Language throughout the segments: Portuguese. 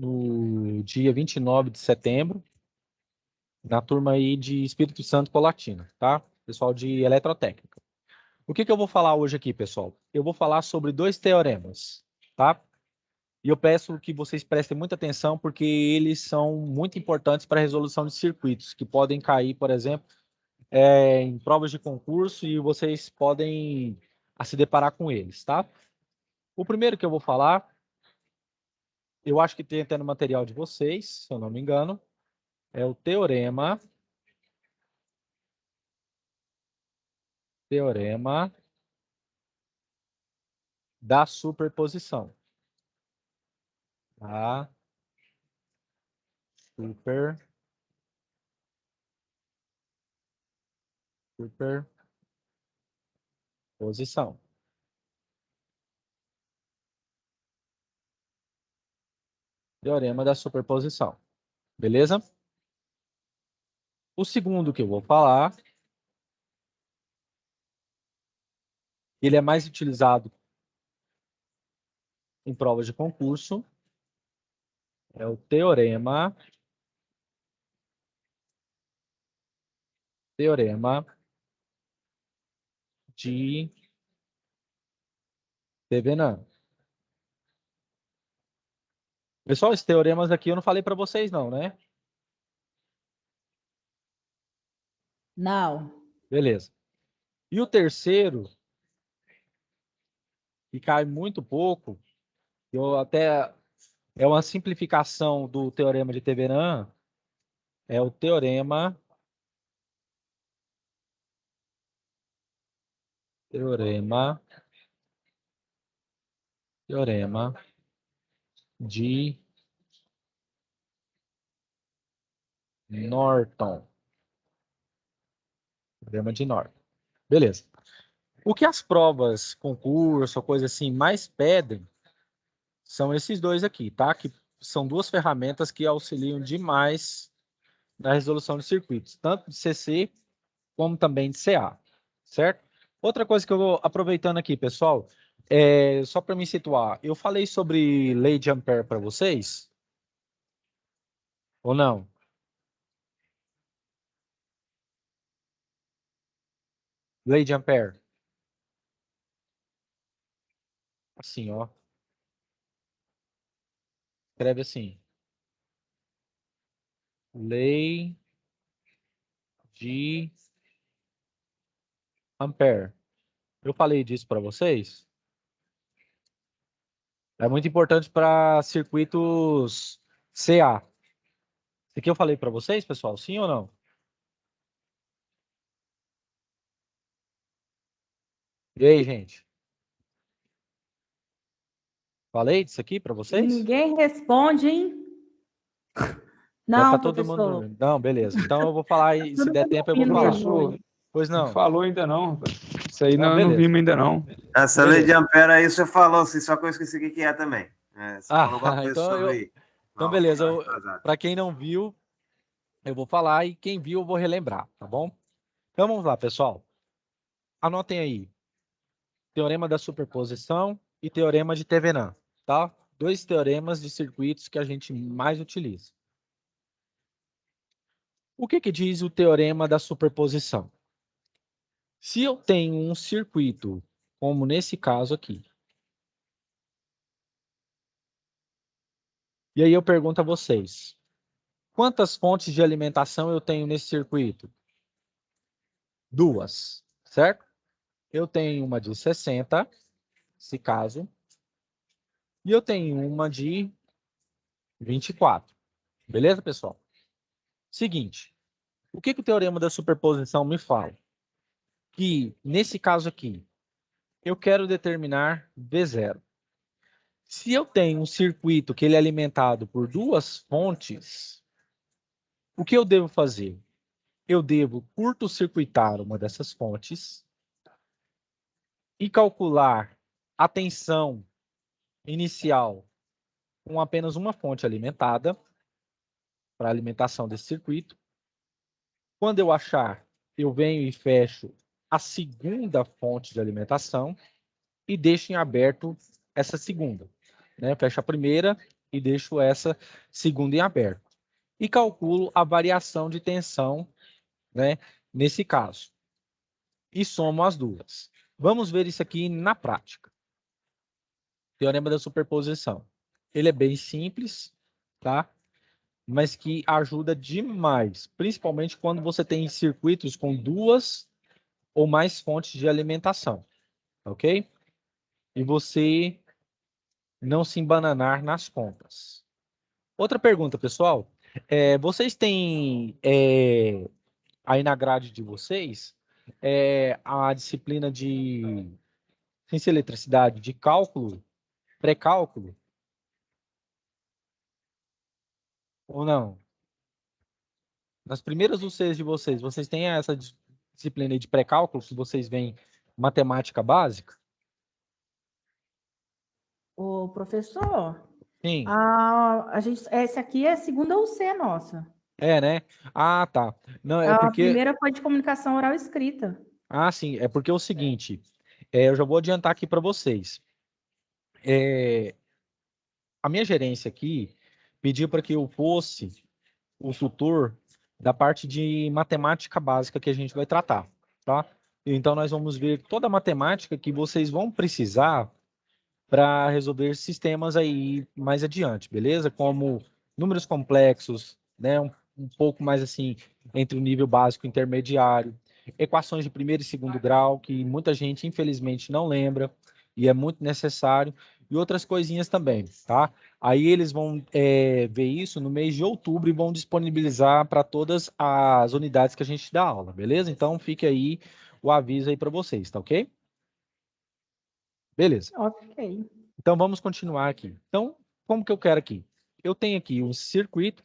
no dia 29 de setembro, na turma aí de Espírito Santo Colatina, tá? Pessoal de Eletrotécnica. O que eu vou falar hoje aqui, pessoal? Eu vou falar sobre dois teoremas, tá? E eu peço que vocês prestem muita atenção, porque eles são muito importantes para a resolução de circuitos, que podem cair, por exemplo, em provas de concurso, e vocês podem se deparar com eles, tá? O primeiro que eu vou falar, eu acho que tem até no material de vocês, se eu não me engano, é o teorema da superposição. Tá? Superposição. Teorema da superposição. Beleza? O segundo que eu vou falar, ele é mais utilizado em provas de concurso, é o teorema de Thevenin. Pessoal, esses teoremas aqui eu não falei para vocês não, né? Não. Beleza. E o terceiro, que cai muito pouco, é uma simplificação do teorema de Thevenin, é o teorema de Norton. Teorema de Norton. Beleza. O que as provas, concurso, coisa assim, mais pedem são esses dois aqui, tá? Que são duas ferramentas que auxiliam demais na resolução de circuitos, tanto de CC como também de CA, certo? Outra coisa que eu vou aproveitando aqui, pessoal, só para me situar, eu falei sobre lei de Ampère para vocês? Ou não? Lei de Ampère. Assim, ó. Escreve assim. Lei de Ampère. Eu falei disso para vocês? É muito importante para circuitos CA. Isso aqui eu falei para vocês, pessoal? Sim ou não? E aí, gente? Falei disso aqui para vocês? Ninguém responde, hein? Já tá Não, todo mundo professor. dormindo. Não, beleza. Então eu vou falar e se Tudo der mundo tempo eu vou dormindo falar. mesmo. Pois Não não. falou ainda não. Isso aí Não, não beleza. vimos ainda não. Essa lei de Ampère aí, você falou, assim, só que eu esqueci o que é também. Você falou alguma coisa então sobre... então Não, beleza. tá atrasado. Para quem não viu, eu vou falar e quem viu eu vou relembrar, tá bom? Então vamos lá, pessoal. Anotem aí. Teorema da superposição e teorema de Thevenin, tá? Dois teoremas de circuitos que a gente mais utiliza. O que diz o teorema da superposição? Se eu tenho um circuito, como nesse caso aqui, e aí eu pergunto a vocês, quantas fontes de alimentação eu tenho nesse circuito? Duas, certo? Eu tenho uma de 60, nesse caso, e eu tenho uma de 24. Beleza, pessoal? Seguinte, o que o teorema da superposição me fala? Que, nesse caso aqui, eu quero determinar V0. Se eu tenho um circuito que ele é alimentado por duas fontes, o que eu devo fazer? Eu devo curto-circuitar uma dessas fontes e calcular a tensão inicial com apenas uma fonte alimentada para a alimentação desse circuito. Quando eu achar, eu venho e fecho a segunda fonte de alimentação e deixo em aberto essa segunda. Né? Fecho a primeira e deixo essa segunda em aberto. E calculo a variação de tensão, né, nesse caso. E somo as duas. Vamos ver isso aqui na prática. Teorema da superposição. Ele é bem simples, tá? Mas que ajuda demais, principalmente quando você tem circuitos com duas ou mais fontes de alimentação, ok? E você não se embananar nas contas. Outra pergunta, pessoal. Vocês têm aí na grade de vocês a disciplina de ciência e eletricidade de cálculo, pré-cálculo, ou não? Nas primeiras UCs de vocês, vocês têm essa disciplina aí de pré-cálculo, que vocês veem matemática básica? Ô, professor, Sim. essa aqui é a segunda UC nossa. Né? Ah, tá. Não, é A porque... primeira foi de comunicação oral e escrita. Ah, sim. É porque é o seguinte, eu já vou adiantar aqui para vocês. A minha gerência aqui pediu para que eu fosse o tutor da parte de matemática básica que a gente vai tratar, tá? Então, nós vamos ver toda a matemática que vocês vão precisar para resolver sistemas aí mais adiante, beleza? Como números complexos, né? Um pouco mais assim, entre o nível básico e intermediário, equações de primeiro e segundo grau, que muita gente, infelizmente, não lembra, e é muito necessário, e outras coisinhas também, tá? Aí eles vão ver isso no mês de outubro e vão disponibilizar para todas as unidades que a gente dá aula, beleza? Então, fique aí o aviso aí para vocês, tá ok? Beleza. Ok. Então, vamos continuar aqui. Então, como que eu quero aqui? Eu tenho aqui um circuito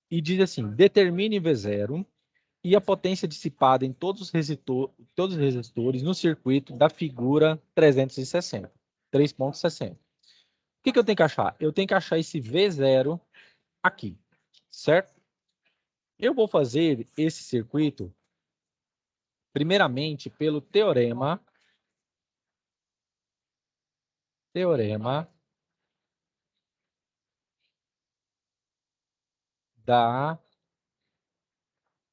e diz assim, determine V0 e a potência dissipada em todos os resistores no circuito da figura 360, 3.60. O que eu tenho que achar? Eu tenho que achar esse V0 aqui, certo? Eu vou fazer esse circuito, primeiramente, pelo teorema da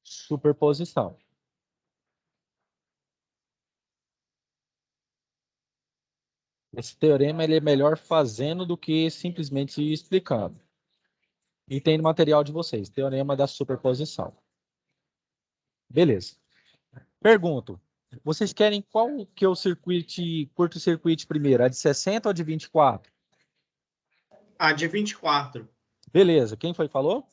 superposição. Esse teorema ele é melhor fazendo do que simplesmente explicando. E tem no material de vocês, teorema da superposição. Beleza. Pergunto, vocês querem qual que é o curto-circuito primeiro, a de 60 ou a de 24? A de 24. Beleza, quem foi que falou?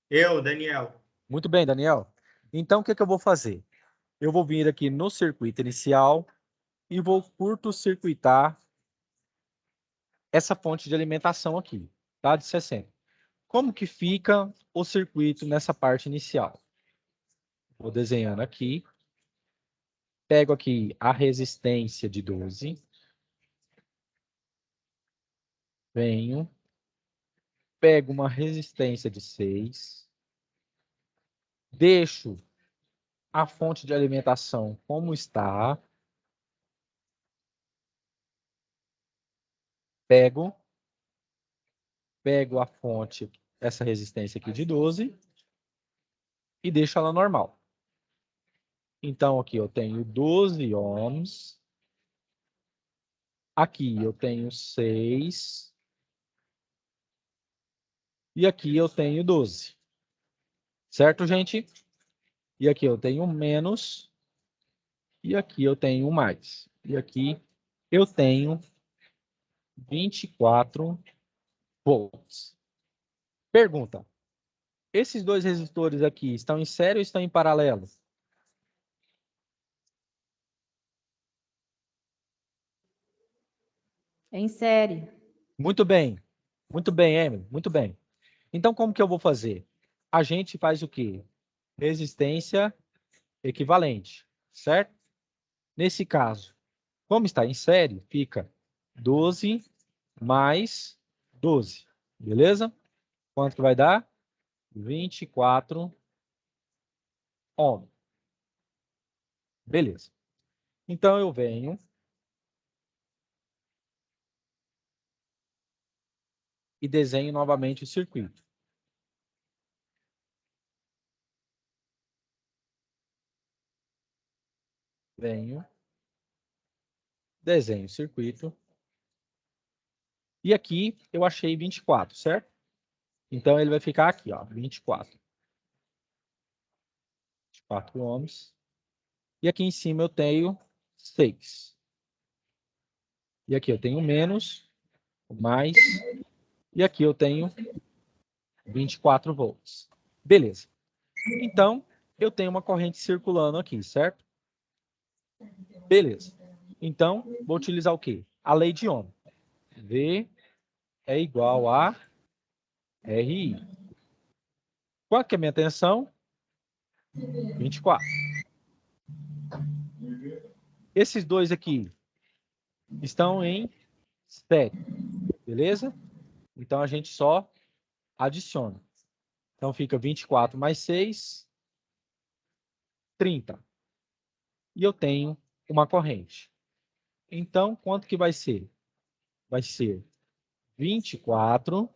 Eu, Daniel. Muito bem, Daniel. Então, o que eu vou fazer? Eu vou vir aqui no circuito inicial e vou curto-circuitar essa fonte de alimentação aqui, tá? De 60. Como que fica o circuito nessa parte inicial? Vou desenhando aqui. Pego aqui a resistência de 12. Venho. Pego uma resistência de 6. Deixo a fonte de alimentação como está. Pego a fonte, essa resistência aqui de 12, e deixo ela normal. Então, aqui eu tenho 12 ohms. Aqui eu tenho 6. E aqui eu tenho 12. Certo, gente? E aqui eu tenho menos. E aqui eu tenho mais. E aqui eu tenho 24 volts. Pergunta: esses dois resistores aqui estão em série ou estão em paralelo? Em série. Muito bem. Muito bem, Emily. Muito bem. Então, como que eu vou fazer? A gente faz o quê? Resistência equivalente, certo? Nesse caso, como está em série, fica 12 mais 12. Beleza? Quanto que vai dar? 24 ohms. Beleza. Então, eu venho e desenho novamente o circuito. Venho, desenho o circuito. E aqui eu achei 24, certo? Então ele vai ficar aqui, ó, 24. 24 ohms. E aqui em cima eu tenho 6. E aqui eu tenho menos, mais, e aqui eu tenho 24 volts. Beleza. Então, eu tenho uma corrente circulando aqui, certo? Beleza. Então, vou utilizar o quê? A lei de Ohm. V é igual a RI. Qual que é a minha tensão? 24. Esses dois aqui estão em série, beleza? Então, a gente só adiciona. Então, fica 24 mais 6, 30. E eu tenho uma corrente. Então, quanto que vai ser? Vai ser 24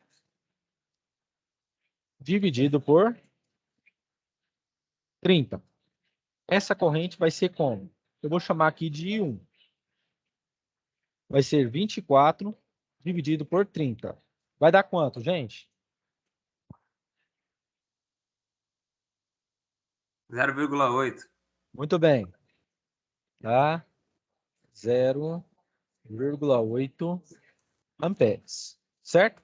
dividido por 30. Essa corrente vai ser como? Eu vou chamar aqui de I1. Vai ser 24 dividido por 30. Vai dar quanto, gente? 0,8. Muito bem. Tá? 0,8 amperes. Certo?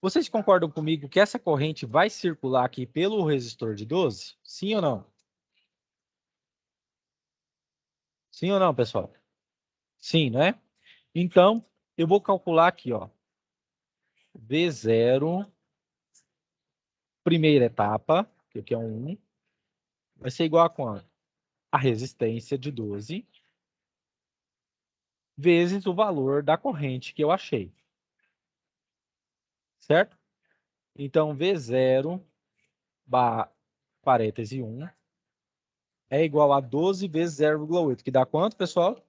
Vocês concordam comigo que essa corrente vai circular aqui pelo resistor de 12? Sim ou não? Sim ou não, pessoal? Sim, né? Então, eu vou calcular aqui, ó. V0, primeira etapa, que aqui é um 1, vai ser igual a quanto? A resistência de 12 vezes o valor da corrente que eu achei. Certo? Então, V0, parêntese 1, é igual a 12 vezes 0,8, que dá quanto, pessoal?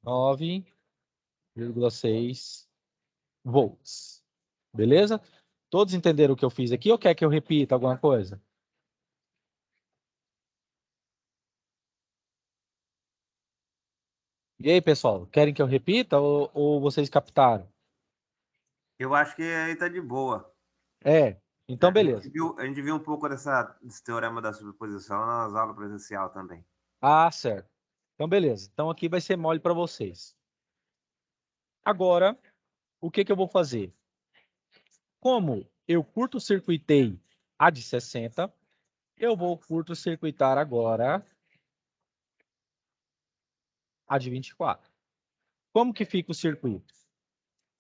9,6 volts. Beleza? Todos entenderam o que eu fiz aqui ou quer que eu repita alguma coisa? E aí, pessoal, querem que eu repita ou vocês captaram? Eu acho que aí tá de boa. É, então A gente beleza. viu, a gente viu um pouco desse teorema da superposição nas aulas presencial também. Ah, certo. Então beleza. Então aqui vai ser mole para vocês. Agora, o que que eu vou fazer? Como eu curto-circuitei a de 60, eu vou curto-circuitar agora a de 24. Como que fica o circuito?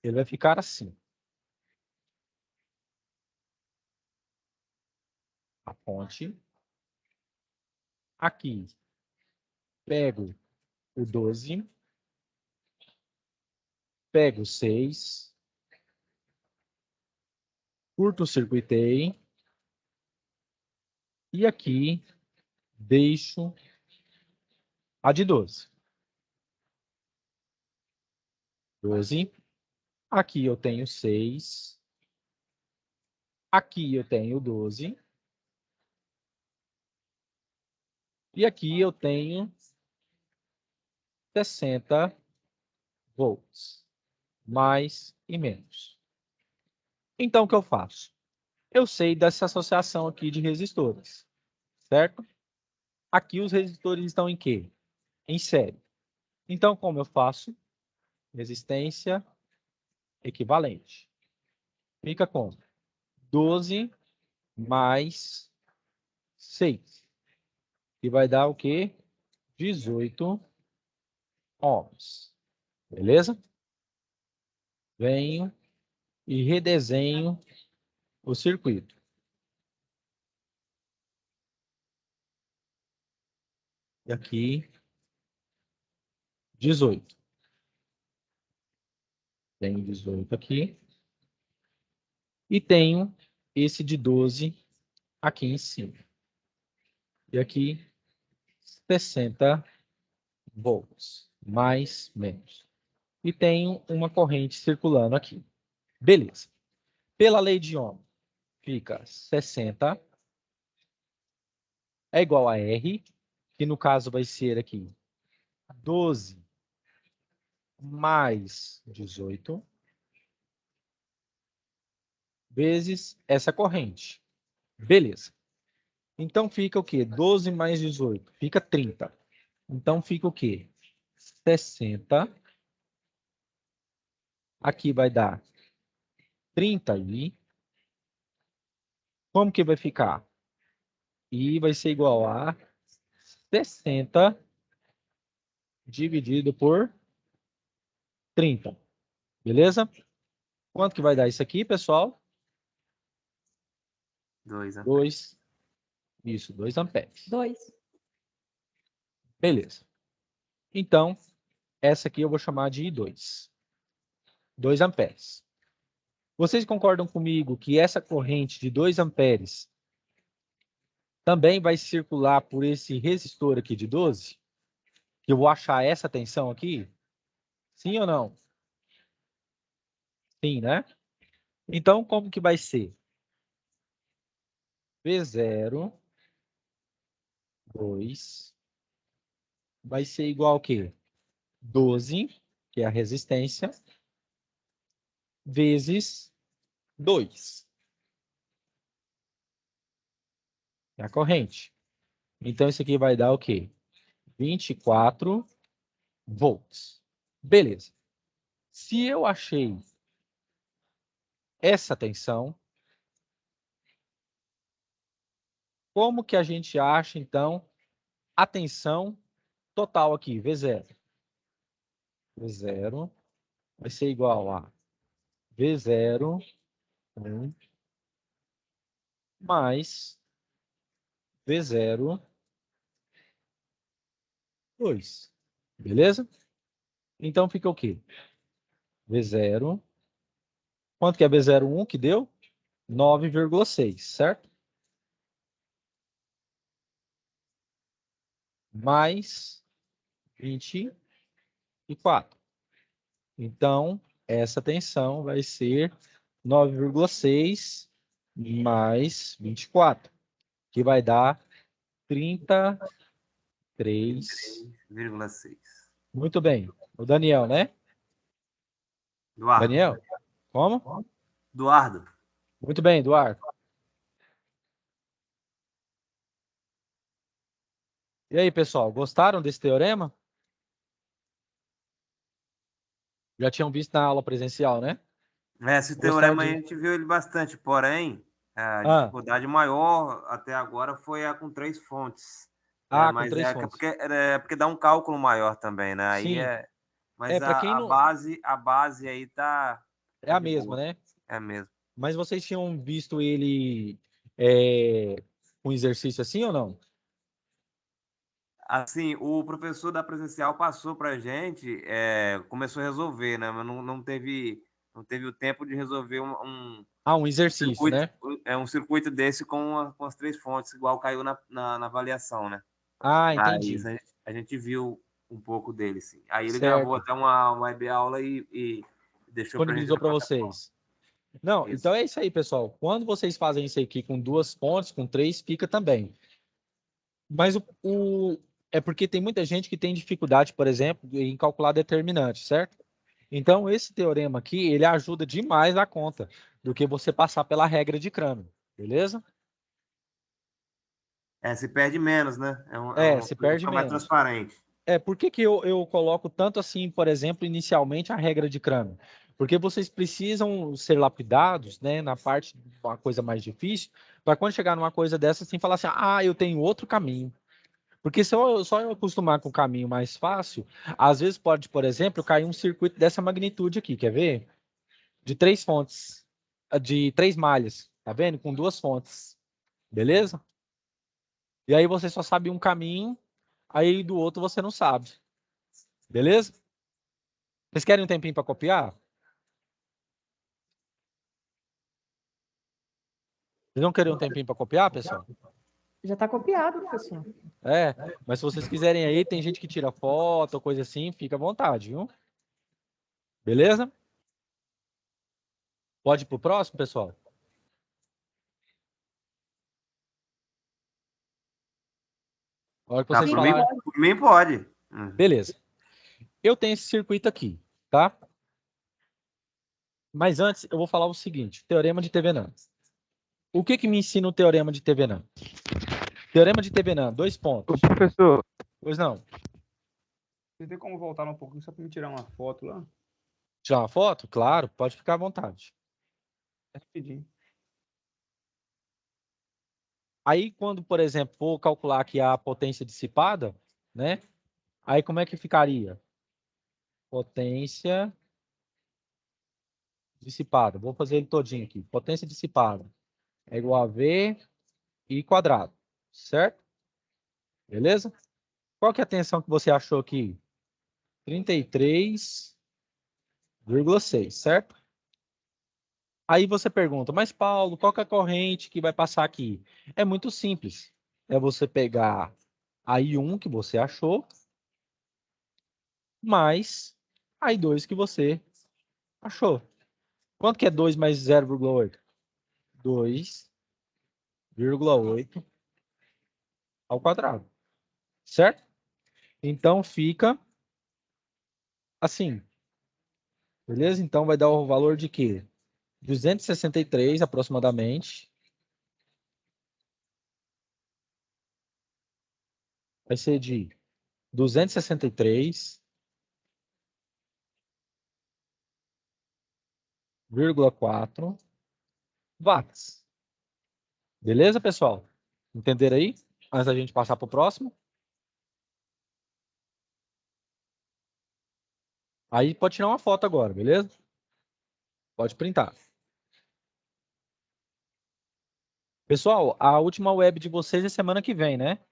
Ele vai ficar assim. A fonte. Aqui, pego o 12. Pego o 6. Curto-circuitei. E aqui, deixo a de 12. 12. Aqui eu tenho 6. Aqui eu tenho 12. E aqui eu tenho 60 volts. Mais e menos. Então, o que eu faço? Eu sei dessa associação aqui de resistores. Certo? Aqui os resistores estão em quê? Em série. Então, como eu faço? Resistência equivalente. Fica com 12 mais 6. Que vai dar o quê? 18 ohms. Beleza? Venho e redesenho o circuito. E aqui, 18. Tenho 18 aqui. E tenho esse de 12 aqui em cima. E aqui, 60 volts. mais menos. E tenho uma corrente circulando aqui. Beleza. Pela lei de Ohm, fica 60 é igual a R, que no caso vai ser aqui 12 mais 18 vezes essa corrente. Beleza. Então fica o quê? 12 mais 18. Fica 30. Então fica o quê? 60. Aqui vai dar 30 i. Como que vai ficar? I vai ser igual a 60 dividido por 30. Beleza? Quanto que vai dar isso aqui, pessoal? 2 amperes. 2. Isso, 2 amperes. 2. Beleza. Então, essa aqui eu vou chamar de I2. 2 amperes. Vocês concordam comigo que essa corrente de 2 amperes também vai circular por esse resistor aqui de 12? Que eu vou achar essa tensão aqui? Sim ou não? Sim, né? Então, como que vai ser? V0, 2, vai ser igual ao quê? 12, que é a resistência, vezes 2. É a corrente. Então, isso aqui vai dar o quê? 24 volts. Beleza. Se eu achei essa tensão, como que a gente acha, então, a tensão total aqui, V0? V0 vai ser igual a V0, 1, mais V0, 2. Beleza? Então fica o quê? V0. Quanto que é V01 que deu? 9,6, certo? Mais 24. Então, essa tensão vai ser 9,6 mais 24, que vai dar 33. 3,6. Muito bem. O Daniel, né? Eduardo. Daniel? Como? Eduardo. Muito bem, Eduardo. E aí, pessoal, gostaram desse teorema? Já tinham visto na aula presencial, né? Esse Gostaram teorema aí a de... gente viu ele bastante, porém, a Ah, dificuldade maior até agora foi a com 3 fontes. Né? com Mas 3 fontes. é porque dá um cálculo maior também, né? Aí Sim. mas Para quem não... a base aí tá É a de mesma, boa. né? É mesmo. Mas vocês tinham visto ele com exercício assim ou não? Assim, o professor da presencial passou para a gente, começou a resolver, né? Mas não teve o tempo de resolver Um exercício, circuito, né? um circuito desse com as 3 fontes, igual caiu na avaliação, né? Mas Entendi. a gente viu um pouco dele, sim. Aí ele gravou Certo. até uma web aula e deixou para a gente Disponibilizou na para plataforma. vocês. Não, Isso. então é isso aí, pessoal. Quando vocês fazem isso aqui com 2 fontes, com 3, fica também. Mas é porque tem muita gente que tem dificuldade, por exemplo, em calcular determinante, certo? Então, esse teorema aqui, ele ajuda demais a conta do que você passar pela regra de Cramer, beleza? Se perde menos, né? Se perde Fica mais menos. transparente. Por que que eu coloco tanto assim, por exemplo, inicialmente a regra de Cramer? Porque vocês precisam ser lapidados, né, na parte de uma coisa mais difícil, para quando chegar numa coisa dessa, assim, falar assim, eu tenho outro caminho. Porque se eu só eu acostumar com o caminho mais fácil, às vezes pode, por exemplo, cair um circuito dessa magnitude aqui, quer ver? De 3 fontes, de 3 malhas, tá vendo? Com 2 fontes, beleza? E aí você só sabe um caminho, aí do outro você não sabe, beleza? Vocês querem um tempinho para copiar? Vocês não querem um tempinho para copiar, pessoal? Já está copiado, professor. É, mas se vocês quiserem aí, tem gente que tira foto ou coisa assim, fica à vontade, viu? Beleza? Pode ir pro próximo, pessoal? A hora que Tá, vocês Sim, falarem. por mim pode. Beleza. Eu tenho esse circuito aqui, tá? Mas antes, eu vou falar o seguinte: teorema de Thevenin. O que me ensina o teorema de Thevenin? Teorema de Thevenin, 2 Ô, pontos. professor, Pois não. você tem como voltar um pouquinho só para me tirar uma foto lá? Tirar uma foto? Claro, pode ficar à vontade. É rapidinho. Aí, quando, por exemplo, for calcular aqui a potência dissipada, né? Aí, como é que ficaria? Potência dissipada. Vou fazer ele todinho aqui. Potência dissipada é igual a V I quadrado, certo? Beleza? Qual que é a tensão que você achou aqui? 33,6, certo? Aí você pergunta, mas Paulo, qual que é a corrente que vai passar aqui? É muito simples. É você pegar a I1 que você achou, mais a I2 que você achou. Quanto que é 2 mais 0,8? 2,8 ao quadrado, certo? Então fica assim, beleza? Então vai dar o valor de quê? 263 aproximadamente. Vai ser de 263,4 watts. Beleza, pessoal? Entenderam aí? Antes da gente passar para o próximo. Aí pode tirar uma foto agora, beleza? Pode printar. Pessoal, a última web de vocês é semana que vem, né?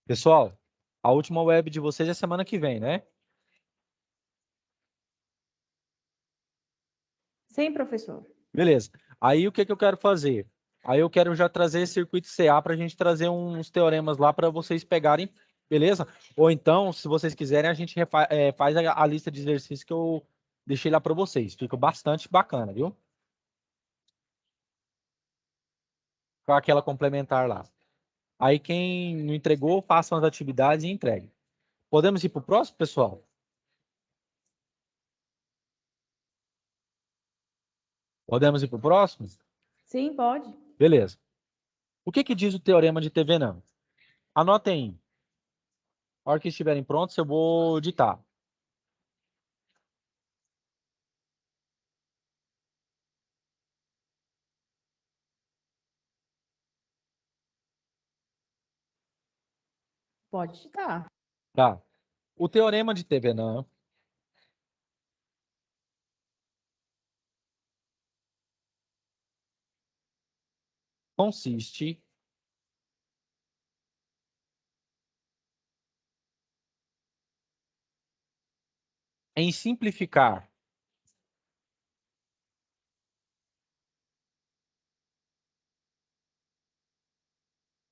Pessoal, a última web de vocês é semana que vem, né? Sim, professor. Beleza. Aí o que eu quero fazer? Aí eu quero já trazer esse circuito CA para a gente trazer uns teoremas lá para vocês pegarem, beleza? Ou então, se vocês quiserem, a gente faz a lista de exercícios que eu deixei lá para vocês. Fica bastante bacana, viu? Com aquela complementar lá. Aí quem não entregou, façam as atividades e entregue. Podemos ir para o próximo, pessoal? Podemos ir para o próximo? Sim, pode. Beleza. O que diz o teorema de Thevenin? Anotem aí. A hora que estiverem prontos, eu vou ditar. Pode digitar. Tá. O teorema de Thevenin consiste em simplificar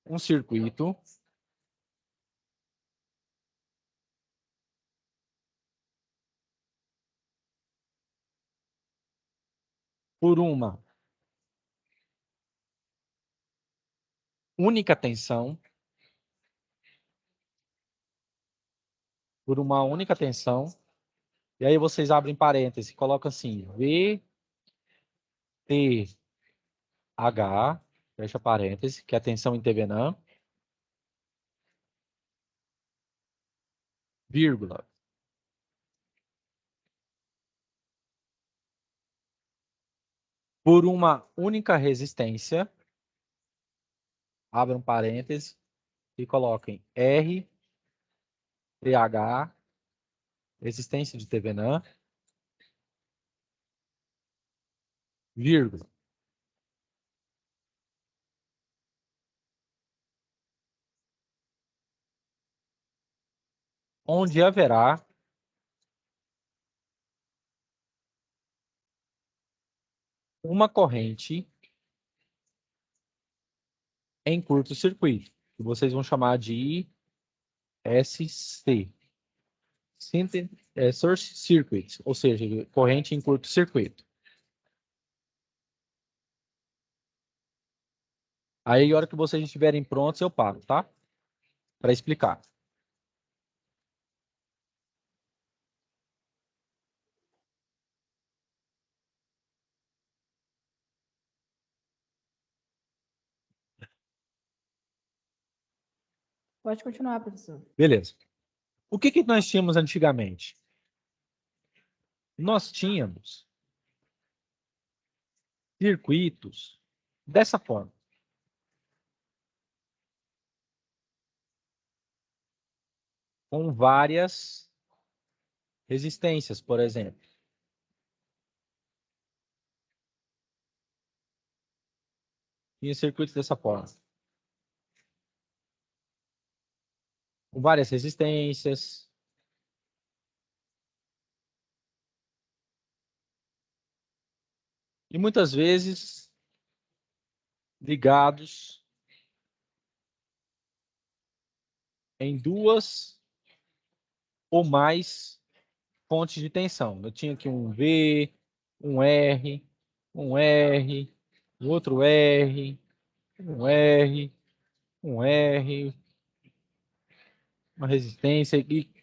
um circuito por uma única tensão, e aí vocês abrem parênteses, colocam assim, VTH, fecha parênteses, que é a tensão em Thevenin, vírgula. Por uma única resistência, abram parênteses e coloquem RTH, resistência de Thevenin, vírgula. Onde haverá uma corrente em curto-circuito, que vocês vão chamar de SC. Source Circuit, ou seja, corrente em curto-circuito. Aí, a hora que vocês estiverem prontos, eu paro, tá? Para explicar. Pode continuar, professor. Beleza. O que nós tínhamos antigamente? Nós tínhamos circuitos dessa forma. Com várias resistências, por exemplo. Tinha circuitos dessa forma. Com várias resistências. E muitas vezes ligados em duas ou mais fontes de tensão. Eu tinha aqui um V, um R, um R, outro R, um R, um R, uma resistência e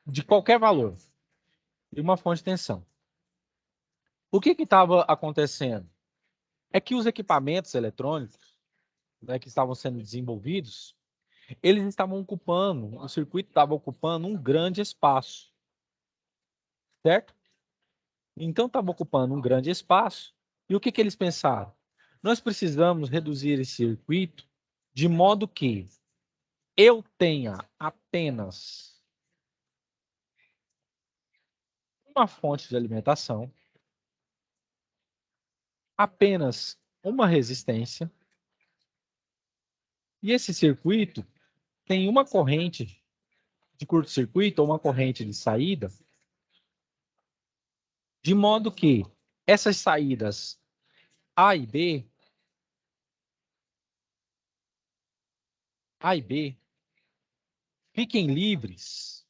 de qualquer valor e uma fonte de tensão. O que estava acontecendo? É que os equipamentos eletrônicos, né, que estavam sendo desenvolvidos, eles estavam ocupando, o circuito estava ocupando um grande espaço, certo? Então estava ocupando um grande espaço. E o que eles pensaram? Nós precisamos reduzir esse circuito de modo que eu tenha apenas uma fonte de alimentação, apenas uma resistência, e esse circuito tem uma corrente de curto-circuito ou uma corrente de saída, de modo que essas saídas A e B fiquem livres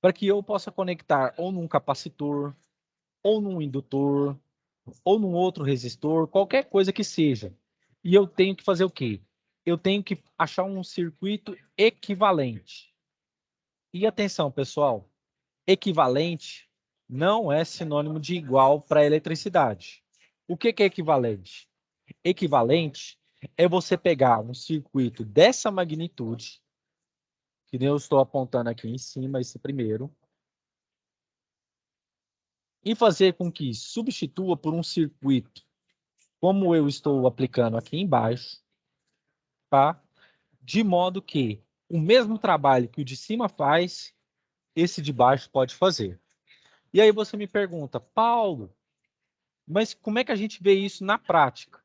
para que eu possa conectar ou num capacitor, ou num indutor, ou num outro resistor, qualquer coisa que seja. E eu tenho que fazer o quê? Eu tenho que achar um circuito equivalente. E atenção, pessoal, equivalente não é sinônimo de igual para eletricidade. O que é equivalente? Equivalente é você pegar um circuito dessa magnitude, que nem eu estou apontando aqui em cima, esse primeiro, e fazer com que substitua por um circuito, como eu estou aplicando aqui embaixo, tá? De modo que o mesmo trabalho que o de cima faz, esse de baixo pode fazer. E aí você me pergunta, Paulo, mas como é que a gente vê isso na prática?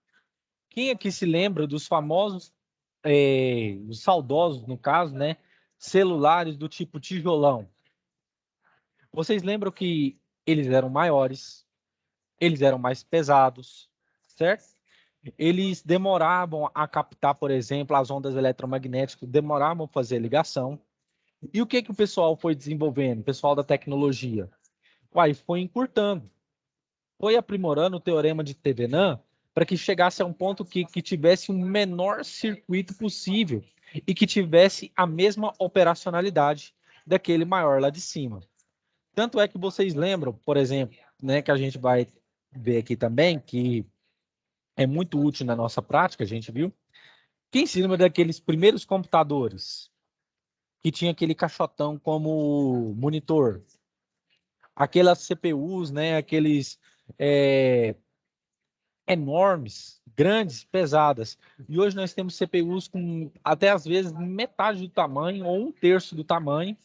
Quem aqui se lembra dos famosos, os saudosos, no caso, né, celulares do tipo tijolão? Vocês lembram que eles eram maiores, eles eram mais pesados, certo? Eles demoravam a captar, por exemplo, as ondas eletromagnéticas, demoravam a fazer ligação. E o que o pessoal foi desenvolvendo, o pessoal da tecnologia? Foi encurtando, foi aprimorando o teorema de Thevenin para que chegasse a um ponto que tivesse um menor circuito possível e que tivesse a mesma operacionalidade daquele maior lá de cima. Tanto é que vocês lembram, por exemplo, né, que a gente vai ver aqui também, que é muito útil na nossa prática, a gente viu. Quem se lembra daqueles primeiros computadores que tinha aquele caixotão como monitor? Aquelas CPUs, né, aqueles enormes, grandes, pesadas. E hoje nós temos CPUs com até às vezes metade do tamanho ou um terço do tamanho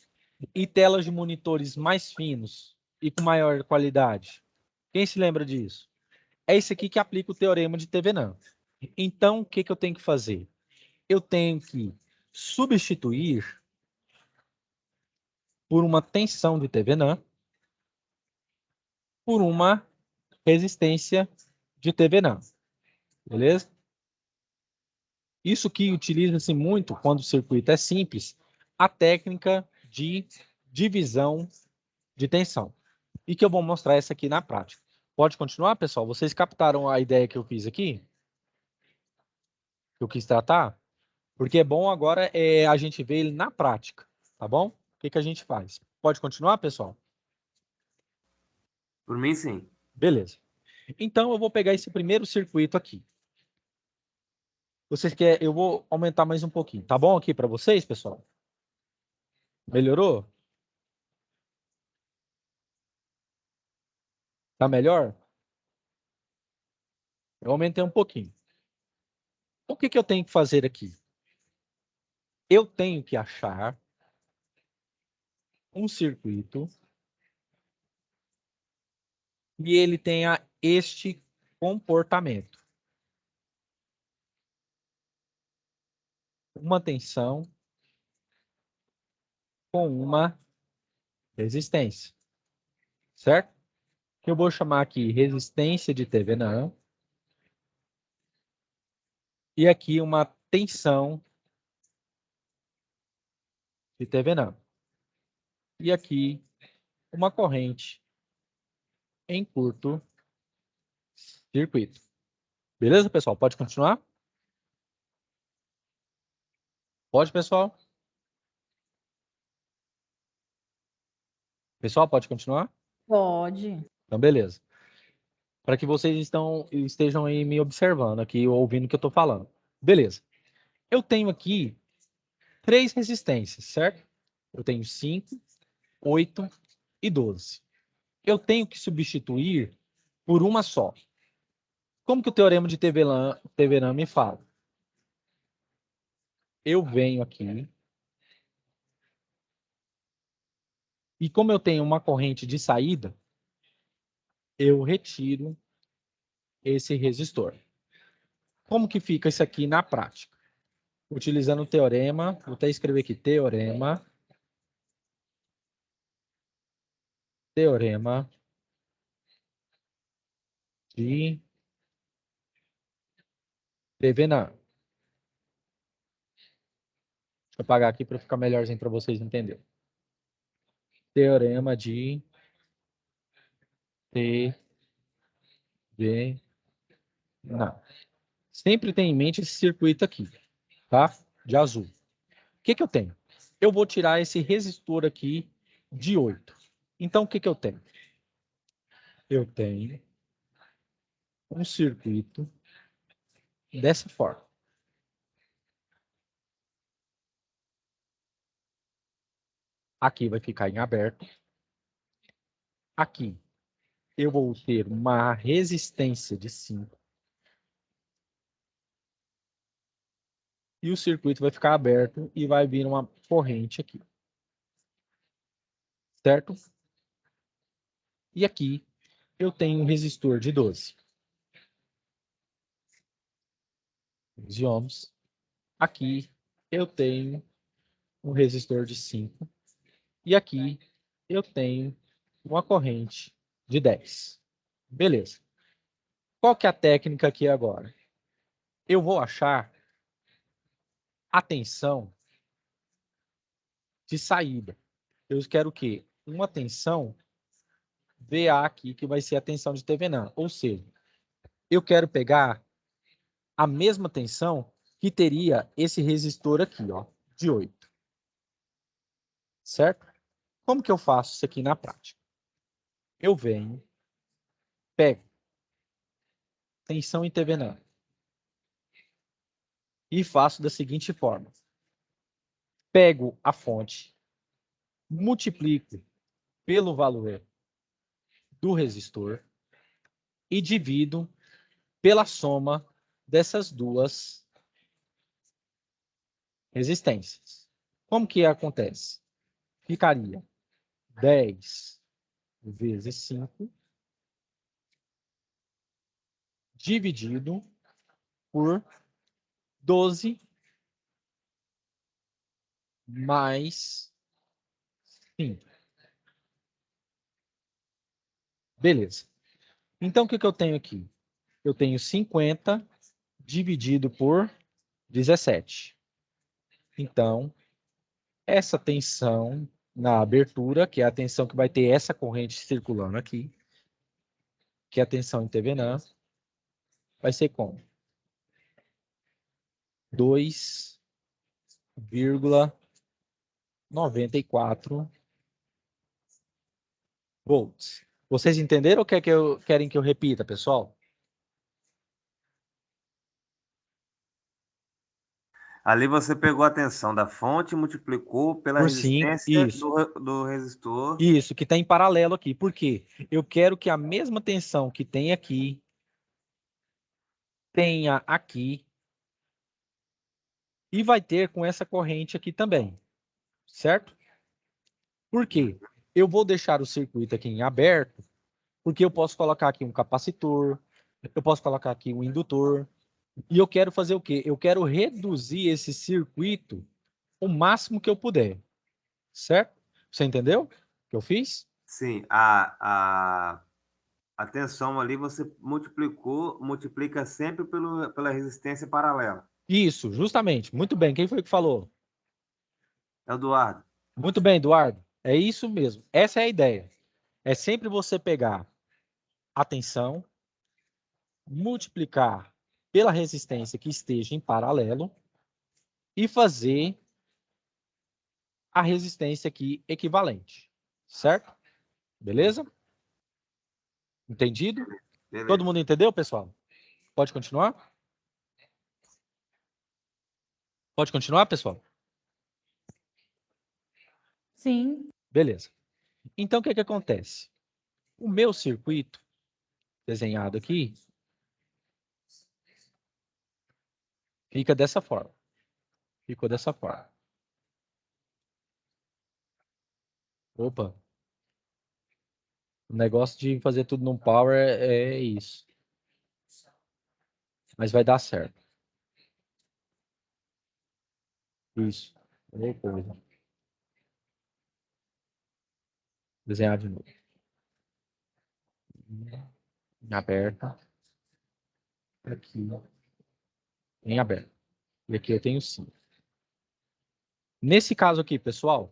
e telas de monitores mais finos e com maior qualidade. Quem se lembra disso? É isso aqui que aplica o teorema de Thevenin. Então, o que eu tenho que fazer? Eu tenho que substituir por uma tensão de Thevenin por uma resistência de Thevenin. Beleza? Isso que utiliza-se muito quando o circuito é simples, a técnica de divisão de tensão. E que eu vou mostrar essa aqui na prática. Pode continuar, pessoal? Vocês captaram a ideia que eu fiz aqui? Que eu quis tratar? Porque é bom agora a gente ver ele na prática, tá bom? O que a gente faz? Pode continuar, pessoal? Por mim, sim. Beleza. Então, eu vou pegar esse primeiro circuito aqui. Vocês querem? Eu vou aumentar mais um pouquinho. Tá bom aqui para vocês, pessoal? Melhorou? Tá melhor? Eu aumentei um pouquinho. O que eu tenho que fazer aqui? Eu tenho que achar um circuito e ele tenha este comportamento. Uma tensão com uma resistência. Certo? Eu vou chamar aqui resistência de Thevenin. E aqui uma tensão de Thevenin. E aqui uma corrente em curto circuito. Beleza, pessoal? Pode continuar? Pode, pessoal? Pessoal, pode continuar? Pode. Então, beleza. Para que vocês estejam aí me observando aqui, ouvindo o que eu estou falando. Beleza. Eu tenho aqui 3 resistências, certo? Eu tenho 5, 8 e 12. Eu tenho que substituir por uma só. Como que o teorema de Thevenin me fala? Eu venho aqui e como eu tenho uma corrente de saída, eu retiro esse resistor. Como que fica isso aqui na prática? Utilizando o teorema, vou até escrever aqui, teorema de Thevenin. Deixa eu apagar aqui para ficar melhorzinho para vocês entenderem. Teorema de Thevenin. Sempre tem em mente esse circuito aqui, tá? De azul. O que eu tenho? Eu vou tirar esse resistor aqui de 8. Então, o que eu tenho? Eu tenho um circuito dessa forma. Aqui vai ficar em aberto. Aqui eu vou ter uma resistência de 5. E o circuito vai ficar aberto e vai vir uma corrente aqui. Certo? E aqui eu tenho um resistor de 12. 12 ohms. Aqui eu tenho um resistor de 5. E aqui eu tenho uma corrente de 10. Beleza. Qual que é a técnica aqui agora? Eu vou achar a tensão de saída. Eu quero o quê? Uma tensão VA aqui, que vai ser a tensão de Thevenin. Ou seja, eu quero pegar a mesma tensão que teria esse resistor aqui, ó, de 8. Certo? Como que eu faço isso aqui na prática? Eu venho, pego tensão em Thevenin e faço da seguinte forma. Pego a fonte, multiplico pelo valor do resistor e divido pela soma dessas duas resistências. Como que acontece? Ficaria 10 vezes 5 dividido por 12 mais 5. Beleza. Então, o que eu tenho aqui? Eu tenho 50 dividido por 17. Então, essa tensão na abertura, que é a tensão que vai ter essa corrente circulando aqui, que é a tensão intervenã, vai ser como? 2,94 volts. Vocês entenderam ou querem que eu repita, pessoal? Ali você pegou a tensão da fonte e multiplicou pela Por 5, resistência isso. do resistor. Isso, que está em paralelo aqui. Por quê? Eu quero que a mesma tensão que tem aqui tenha aqui e vai ter com essa corrente aqui também, certo? Por quê? Eu vou deixar o circuito aqui em aberto, porque eu posso colocar aqui um capacitor, eu posso colocar aqui um indutor, e eu quero fazer o quê? Eu quero reduzir esse circuito o máximo que eu puder, certo? Você entendeu o que eu fiz? Sim, a tensão ali você multiplica sempre pela resistência paralela. Isso, justamente. Muito bem. Quem foi que falou? Eduardo, Muito bem, Eduardo. É isso mesmo. Essa é a ideia. É sempre você pegar a tensão, multiplicar pela resistência que esteja em paralelo e fazer a resistência aqui equivalente. Certo? Beleza? Entendido? beleza. Todo mundo entendeu, pessoal? Pode continuar? Pode continuar, pessoal? Sim. Beleza. Então, o que acontece? O meu circuito, desenhado aqui, fica dessa forma. Ficou dessa forma. Opa. O negócio de fazer tudo num power é isso. Mas vai dar certo. Isso. Outra coisa. Desenhar de novo. Aberta. Aqui. Em aberto. E aqui eu tenho 5. Nesse caso aqui, pessoal,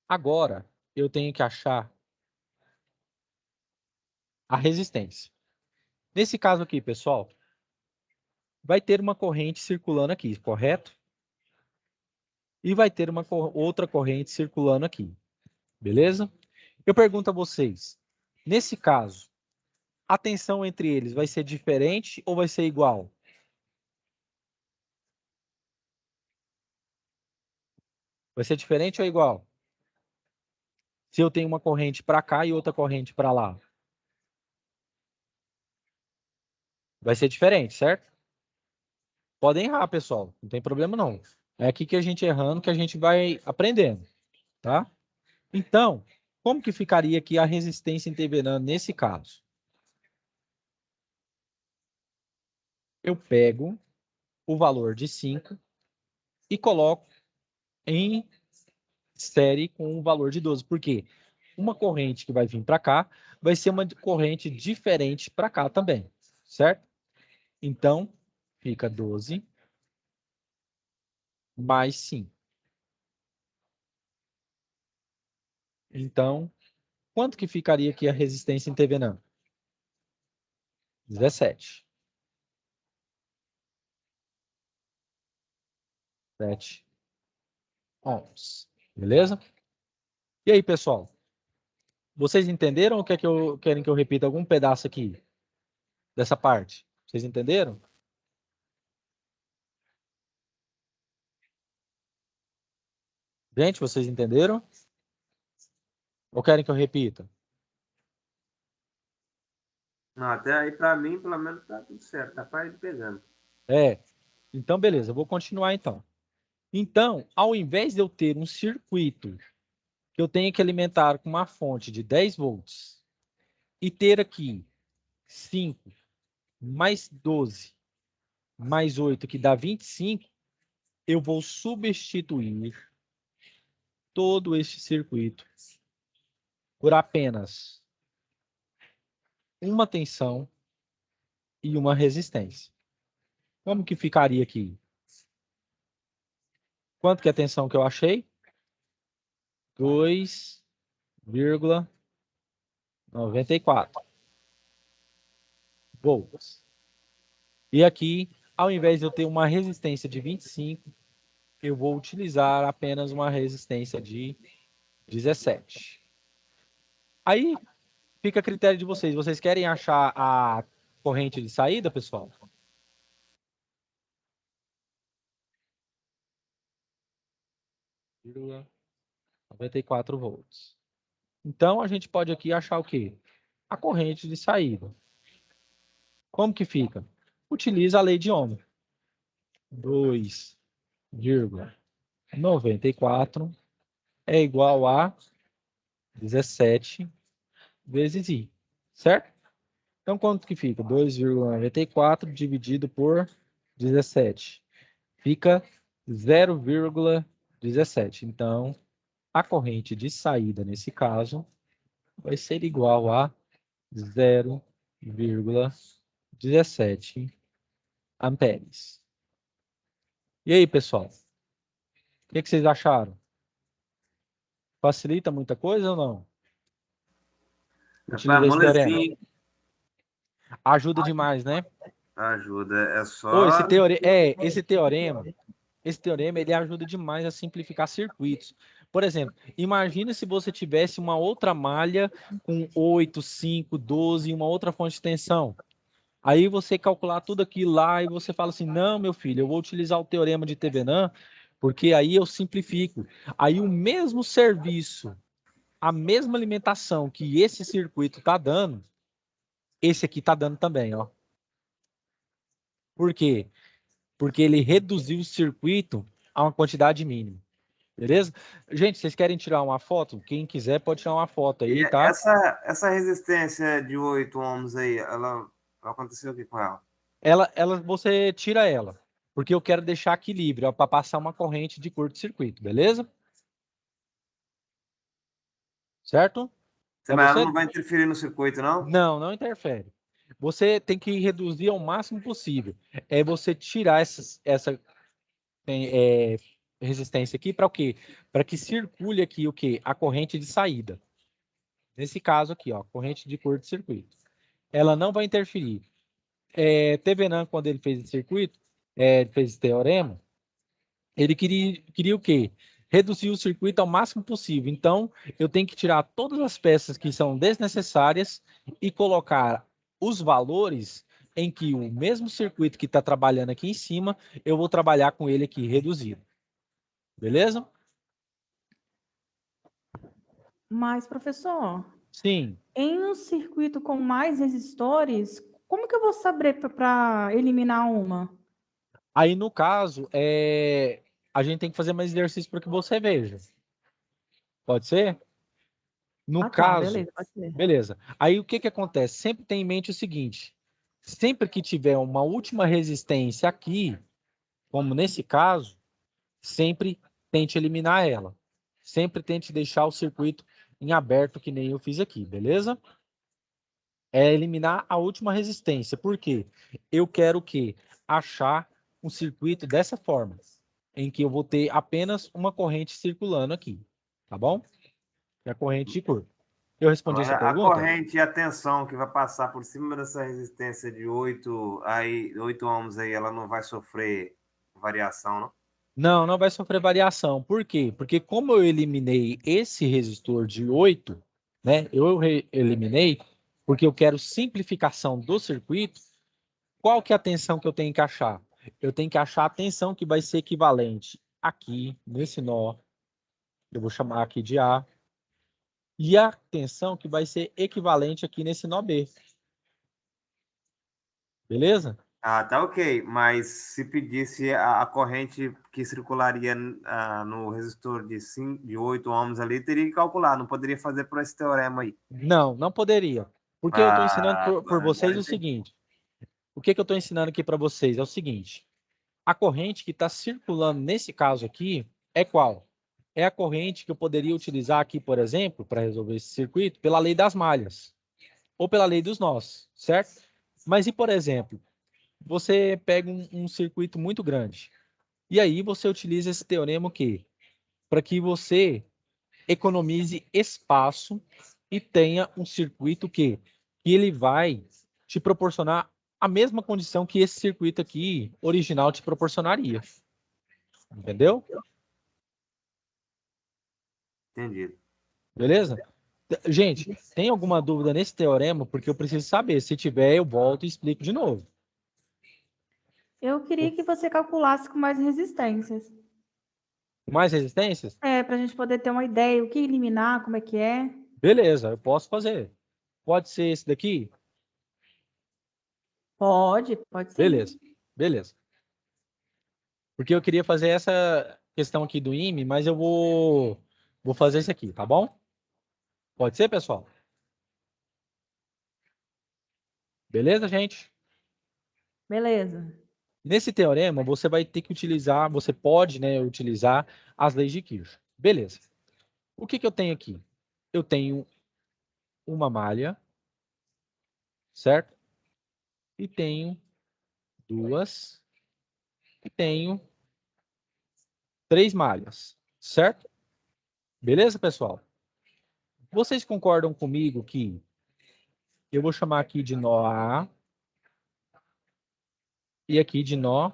agora eu tenho que achar a resistência. Nesse caso aqui, pessoal, vai ter uma corrente circulando aqui, correto? E vai ter uma outra corrente circulando aqui. Beleza? Eu pergunto a vocês, nesse caso, a tensão entre eles vai ser diferente ou vai ser igual? Vai ser diferente ou igual? Se eu tenho uma corrente para cá e outra corrente para lá. Vai ser diferente, certo? Podem errar, pessoal. Não tem problema não. É aqui que a gente errando que a gente vai aprendendo, tá? Então, como que ficaria aqui a resistência intervenã nesse caso? Eu pego o valor de 5 e coloco em série com o valor de 12. Por quê? Uma corrente que vai vir para cá vai ser uma corrente diferente para cá também, certo? Então, fica 12 mais 5. Então, quanto que ficaria aqui a resistência intervenã? 17. 7 ohms. Beleza? E aí, pessoal? Vocês entenderam ou querem que eu repita algum pedaço aqui dessa parte? Vocês entenderam? Gente, vocês entenderam? Ou querem que eu repita? Não, até aí, para mim, pelo menos, tá tudo certo. Tá para ir pegando. É. Então, beleza. Eu vou continuar, então. Então, ao invés de eu ter um circuito que eu tenho que alimentar com uma fonte de 10 volts e ter aqui 5 mais 12 mais 8, que dá 25, eu vou substituir todo este circuito por apenas uma tensão e uma resistência. Como que ficaria aqui? Quanto que é a tensão que eu achei? 2,94 volts. E aqui, ao invés de eu ter uma resistência de 25, eu vou utilizar apenas uma resistência de 17. Aí, fica a critério de vocês. Vocês querem achar a corrente de saída, pessoal? Vírgula 94 volts. Então, a gente pode aqui achar o quê? A corrente de saída. Como que fica? Utiliza a lei de Ohm. 2,94 é igual a 17 vezes I, certo? Então, quanto que fica? 2,94 dividido por 17. Fica 0,17. Então, a corrente de saída, nesse caso, vai ser igual a 0,17 amperes. E aí, pessoal? O que vocês acharam? Facilita muita coisa ou não? Utiliza esse teorema. Molezinho, Ajuda demais, né? ajuda. É Ô, só. esse teorema ele ajuda demais a simplificar circuitos. Por exemplo, imagina se você tivesse uma outra malha com 8, 5, 12 e uma outra fonte de tensão. Aí você calcular tudo aquilo lá e você fala assim, não, meu filho, eu vou utilizar o teorema de Thevenin, porque aí eu simplifico. Aí o mesmo serviço, a mesma alimentação que esse circuito está dando, esse aqui está dando também, ó. Por quê? Porque ele reduziu o circuito a uma quantidade mínima. Beleza? Gente, vocês querem tirar uma foto? Quem quiser pode tirar uma foto E aí, tá? essa resistência de 8 ohms aí, ela aconteceu o que com ela? Você tira ela, porque eu quero deixar equilíbrio para passar uma corrente de curto-circuito, beleza? Certo? Para Mas ela você? não vai interferir no circuito, não? Não, não interfere. Você tem que reduzir ao máximo possível. É você tirar essa resistência aqui para o quê? Para que circule aqui o quê? A corrente de saída. Nesse caso aqui, ó, corrente de curto-circuito. Ela não vai interferir. Thevenin, quando ele fez esse circuito, ele fez esse teorema, ele queria o quê? Reduzir o circuito ao máximo possível. Então, eu tenho que tirar todas as peças que são desnecessárias e colocar os valores em que o mesmo circuito que está trabalhando aqui em cima, eu vou trabalhar com ele aqui reduzido. Beleza? Mas, professor, Sim. em um circuito com mais resistores, como que eu vou saber para eliminar uma? Aí, no caso, a gente tem que fazer mais exercício para que você veja. Pode ser? No Ah, tá, caso, beleza, pode ser. beleza. Aí o que que acontece? Sempre tem em mente o seguinte: sempre que tiver uma última resistência aqui, como nesse caso, sempre tente eliminar ela. Sempre tente deixar o circuito em aberto, que nem eu fiz aqui, beleza? É eliminar a última resistência. Por quê? Eu quero o quê? Achar um circuito dessa forma, em que eu vou ter apenas uma corrente circulando aqui, tá bom? É a corrente de curto. Eu respondi essa Agora, a pergunta? corrente e a tensão que vai passar por cima dessa resistência de 8 ohms aí, ela não vai sofrer variação, não? Não, não vai sofrer variação. Por quê? Porque como eu eliminei esse resistor de 8, né? Eliminei porque eu quero simplificação do circuito. Qual que é a tensão que eu tenho que achar? Eu tenho que achar a tensão que vai ser equivalente aqui, nesse nó. Eu vou chamar aqui de A. E a tensão que vai ser equivalente aqui nesse nó B. Beleza? Ah, tá ok. Mas se pedisse a corrente que circularia no resistor de 8 ohms ali, teria que calcular, não poderia fazer por esse teorema aí. Não, não poderia. Porque eu estou ensinando por vocês o seguinte. O que eu estou ensinando aqui para vocês é o seguinte. A corrente que está circulando nesse caso aqui é qual? é a corrente que eu poderia utilizar aqui, por exemplo, para resolver esse circuito, pela lei das malhas, ou pela lei dos nós, certo? Mas e, por exemplo, você pega um circuito muito grande, e aí você utiliza esse teorema o quê? Para que você economize espaço e tenha um circuito que ele vai te proporcionar a mesma condição que esse circuito aqui original te proporcionaria. Entendeu? Entendido. Beleza? Gente, tem alguma dúvida nesse teorema? Porque eu preciso saber. Se tiver, eu volto e explico de novo. Eu queria que você calculasse com mais resistências. Mais resistências? Para a gente poder ter uma ideia, o que eliminar, como é que é. Beleza, eu posso fazer. Pode ser esse daqui? Pode sim. Beleza, beleza. Porque eu queria fazer essa questão aqui do IME, mas eu vou fazer esse aqui, tá bom? Pode ser, pessoal? Beleza, gente? Beleza. Nesse teorema, você vai ter que utilizar, você pode, né, utilizar as leis de Kirchhoff. Beleza. O que eu tenho aqui? Eu tenho uma malha, certo? E tenho duas, e tenho 3 malhas, certo? Beleza, pessoal? Vocês concordam comigo que eu vou chamar aqui de nó A e aqui de nó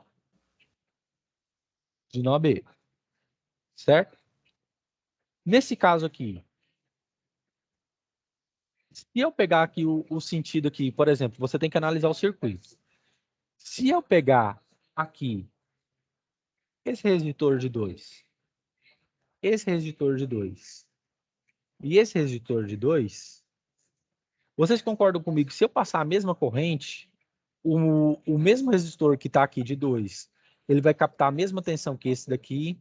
B, certo? Nesse caso aqui, se eu pegar aqui o sentido aqui, por exemplo, você tem que analisar o circuito. Se eu pegar aqui esse resistor de 2, esse resistor de 2 e esse resistor de 2, vocês concordam comigo que se eu passar a mesma corrente, o mesmo resistor que está aqui de 2, ele vai captar a mesma tensão que esse daqui,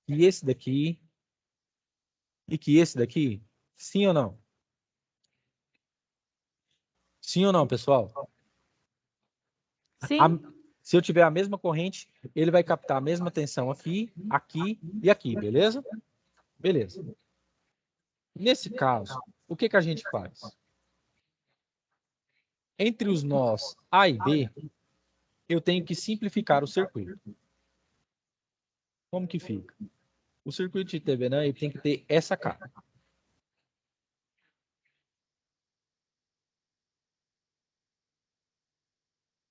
que esse daqui e que esse daqui? Sim ou não? Sim ou não, pessoal? Sim. Se eu tiver a mesma corrente, ele vai captar a mesma tensão aqui, aqui e aqui, beleza? Beleza. Nesse caso, o que a gente faz? Entre os nós A e B, eu tenho que simplificar o circuito. Como que fica? O circuito de Thevenin ele tem que ter essa cara.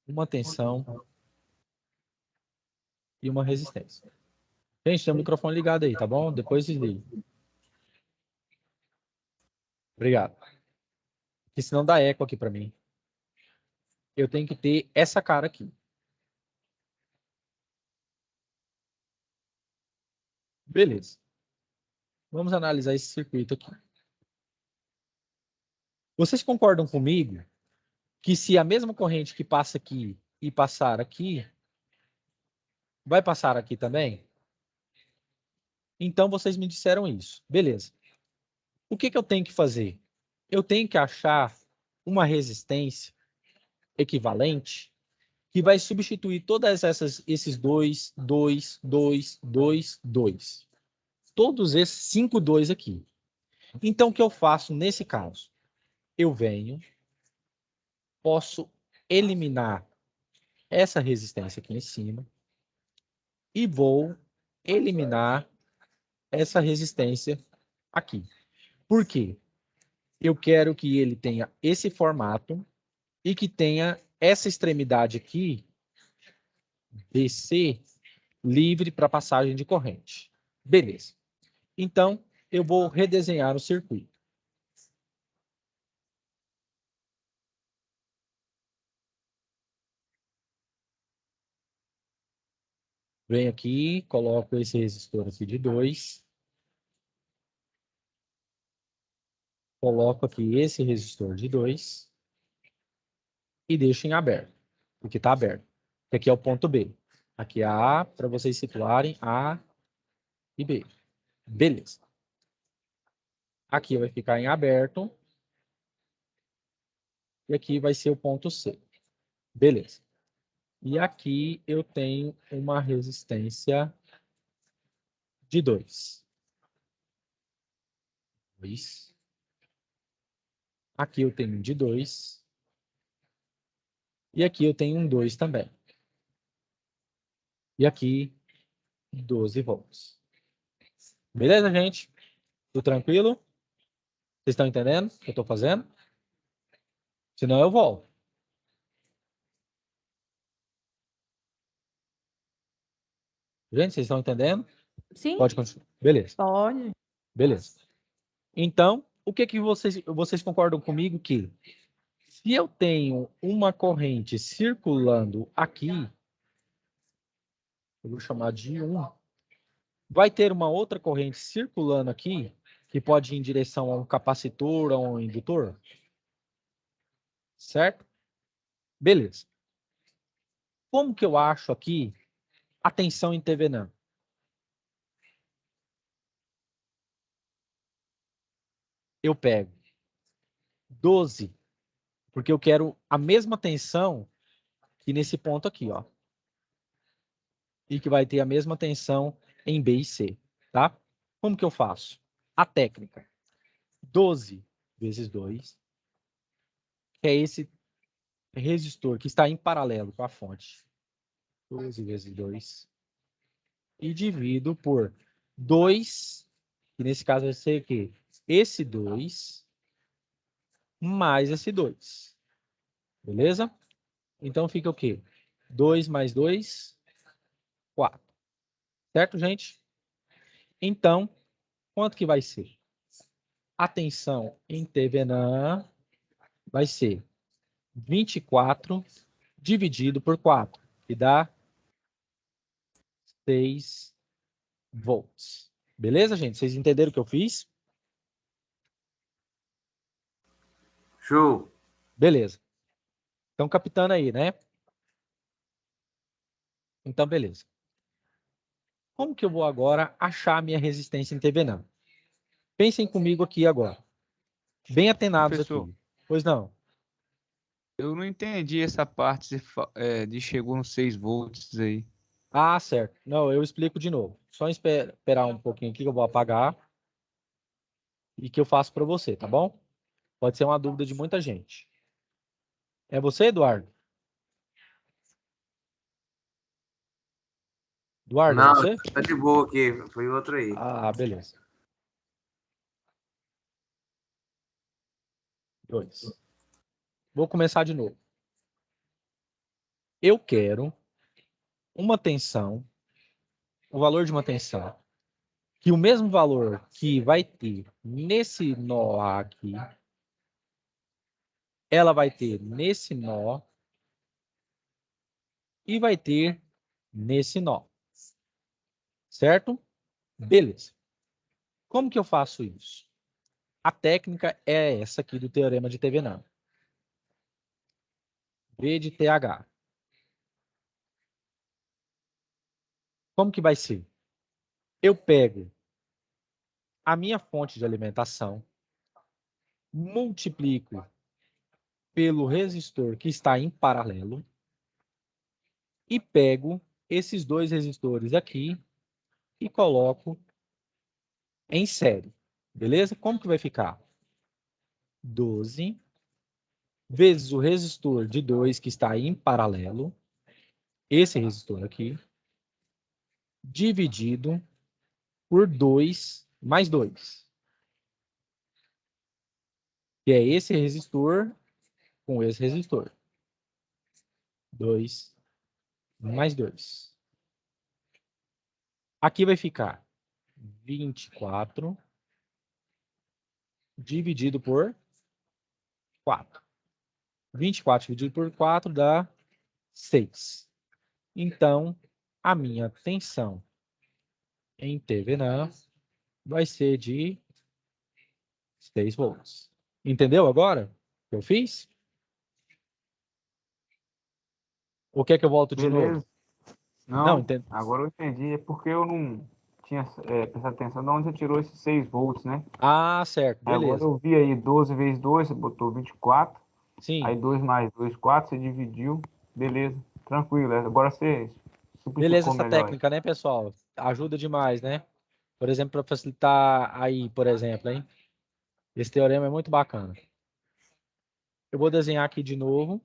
Uma tensão e uma resistência. Gente, tem o microfone ligado aí, tá bom? Depois desliga. Obrigado. Porque senão dá eco aqui para mim. Eu tenho que ter essa cara aqui. Beleza. Vamos analisar esse circuito aqui. Vocês concordam comigo que se a mesma corrente que passa aqui e passar aqui, vai passar aqui também? Então, vocês me disseram isso. Beleza. O que eu tenho que fazer? Eu tenho que achar uma resistência equivalente que vai substituir todas esses 2, 2, 2, 2, 2. Todos esses 5 2 aqui. Então, o que eu faço nesse caso? Eu venho, posso eliminar essa resistência aqui em cima e vou eliminar essa resistência aqui. Por quê? Eu quero que ele tenha esse formato e que tenha essa extremidade aqui, BC, livre para passagem de corrente. Beleza. Então, eu vou redesenhar o circuito. Venho aqui, coloco esse resistor aqui de 2. Coloco aqui esse resistor de 2 e deixo em aberto, porque está aberto. Aqui é o ponto B. Aqui é A, para vocês situarem A e B. Beleza. Aqui vai ficar em aberto. E aqui vai ser o ponto C. Beleza. E aqui eu tenho uma resistência de 2. 2. Aqui eu tenho um de 2. E aqui eu tenho um 2 também. E aqui, 12 volts. Beleza, gente? Tudo tranquilo? Vocês estão entendendo o que eu estou fazendo? Senão eu volto. Gente, vocês estão entendendo? Sim, Pode continuar. Beleza. pode. Beleza. Então, o que que vocês concordam comigo que se eu tenho uma corrente circulando aqui, eu vou chamar de 1, vai ter uma outra corrente circulando aqui, que pode ir em direção a um capacitor ou a um indutor? Certo? Beleza. Como que eu acho aqui a tensão em Thevenin? Eu pego 12, porque eu quero a mesma tensão que nesse ponto aqui, ó. E que vai ter a mesma tensão em B e C, tá? Como que eu faço? A técnica. 12 vezes 2, que é esse resistor que está em paralelo com a fonte. 12 vezes 2. E divido por 2, que nesse caso vai ser o quê? Esse 2 mais esse 2. Beleza? Então fica o quê? 2 mais 2, 4. Certo, gente? Então, quanto que vai ser? A tensão em Thevenin vai ser 24 dividido por 4, que dá 6 volts. Beleza, gente? Vocês entenderam o que eu fiz? Show. Beleza. Estão captando aí, né? Então, beleza. Como que eu vou agora achar a minha resistência em Thevenin? Pensem comigo aqui agora. Bem atenados Professor, aqui. Pois não. eu não entendi essa parte de chegou nos 6 volts aí. Ah, certo. Não, eu explico de novo. Só esperar um pouquinho aqui que eu vou apagar e que eu faço para você, tá bom? Pode ser uma dúvida de muita gente. É você, Eduardo? Eduardo, é Não, você? tá de boa aqui. Foi outro aí. Ah, beleza. 2. Vou começar de novo. Eu quero uma tensão, o valor de uma tensão, que o mesmo valor que vai ter nesse nó aqui, ela vai ter nesse nó e vai ter nesse nó. Certo? Beleza. Como que eu faço isso? A técnica é essa aqui do teorema de Thevenin. V de TH. Como que vai ser? Eu pego a minha fonte de alimentação, multiplico pelo resistor que está em paralelo e pego esses dois resistores aqui e coloco em série. Beleza? Como que vai ficar? 12 vezes o resistor de 2 que está em paralelo, esse resistor aqui, dividido por 2 mais 2. Que é esse resistor com esse resistor. 2 mais 2. Aqui vai ficar 24 dividido por 4. 24 dividido por 4 dá 6. Então, a minha tensão em Thevenin vai ser de 6 volts. Entendeu agora o que eu fiz? Ou quer que eu volto de Beleza. novo? Não, Entendo. agora eu entendi. É porque eu não tinha prestado atenção de onde você tirou esses 6 volts, né? Ah, certo. Agora Beleza. eu vi aí 12 vezes 2, você botou 24. Sim. Aí 2 mais 2, 4, você dividiu. Beleza, tranquilo. Agora você Beleza simplificou essa melhor aí. técnica, né, pessoal? Ajuda demais, né? Por exemplo, para facilitar aí, por exemplo, hein? Esse teorema é muito bacana. Eu vou desenhar aqui de novo.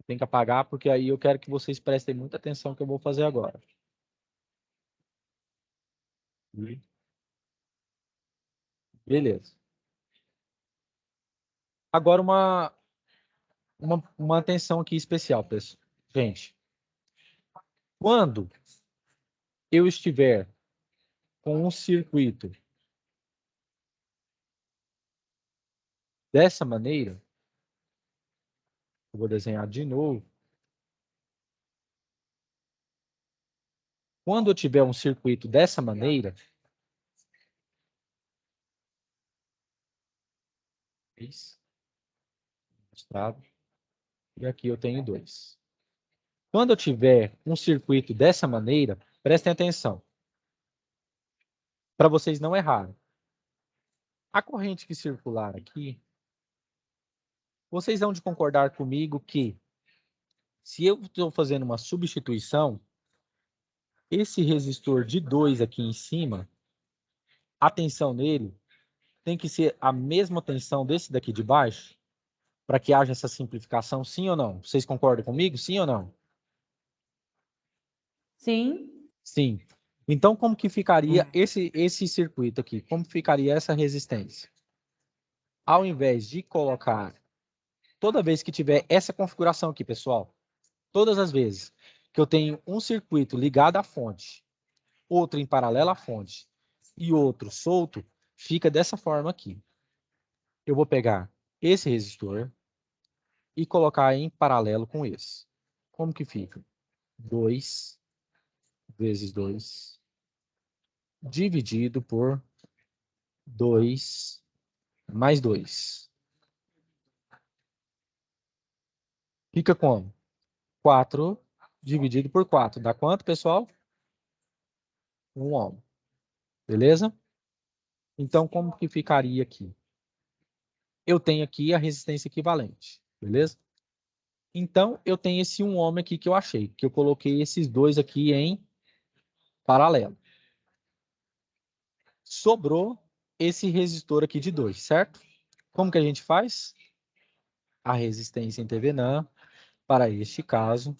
Tem que apagar, porque aí eu quero que vocês prestem muita atenção no que eu vou fazer agora. Beleza. Agora uma atenção aqui especial, pessoal. Gente, quando eu estiver com um circuito dessa maneira, eu vou desenhar de novo. Quando eu tiver um circuito dessa maneira, mostrado, e aqui eu tenho 2. Quando eu tiver um circuito dessa maneira, prestem atenção, para vocês não errarem. A corrente que circular aqui, vocês vão de concordar comigo que, se eu estou fazendo uma substituição, esse resistor de 2 aqui em cima, a tensão nele tem que ser a mesma tensão desse daqui de baixo, para que haja essa simplificação, sim ou não? Vocês concordam comigo, sim ou não? Sim. Sim. Então, como que ficaria esse circuito aqui? Como ficaria essa resistência? Ao invés de colocar, toda vez que tiver essa configuração aqui, pessoal, todas as vezes que eu tenho um circuito ligado à fonte, outro em paralelo à fonte e outro solto, fica dessa forma aqui. Eu vou pegar esse resistor e colocar em paralelo com esse. Como que fica? 2 vezes 2 dividido por 2 mais 2. Fica como? 4 dividido por 4. Dá quanto, pessoal? 1 ohm. Beleza? Então, como que ficaria aqui? Eu tenho aqui a resistência equivalente. Beleza? Então, eu tenho esse 1 ohm aqui que eu achei. Que eu coloquei esses dois aqui em paralelo. Sobrou esse resistor aqui de 2, certo? Como que a gente faz? A resistência em Thevenin, para este caso,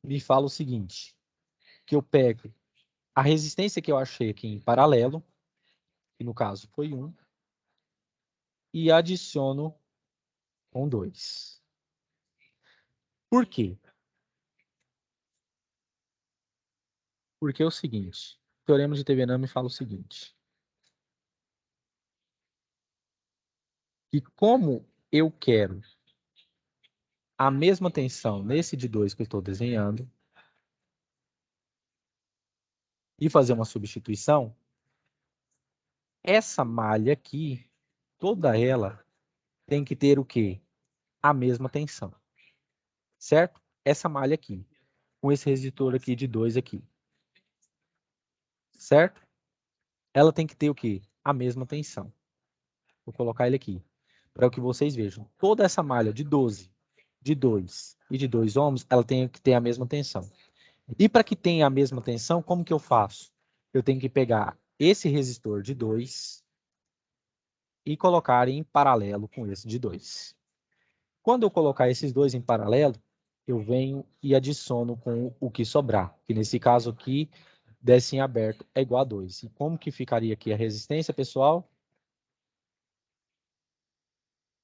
me fala o seguinte, que eu pego a resistência que eu achei aqui em paralelo, que no caso foi 1, e adiciono com 2. Por quê? Porque é o seguinte, o teorema de Thevenin me fala o seguinte, que como eu quero a mesma tensão nesse de 2 que eu estou desenhando, e fazer uma substituição, essa malha aqui, toda ela, tem que ter o quê? A mesma tensão. Certo? Essa malha aqui, com esse resistor aqui de 2 aqui. Certo? Ela tem que ter o quê? A mesma tensão. Vou colocar ele aqui, para que vocês vejam. Toda essa malha de 12, de 2 e de 2 ohms, ela tem que ter a mesma tensão. E para que tenha a mesma tensão, como que eu faço? Eu tenho que pegar esse resistor de 2 e colocar em paralelo com esse de 2. Quando eu colocar esses dois em paralelo, eu venho e adiciono com o que sobrar, que nesse caso aqui, desse em aberto é igual a 2. E como que ficaria aqui a resistência, pessoal?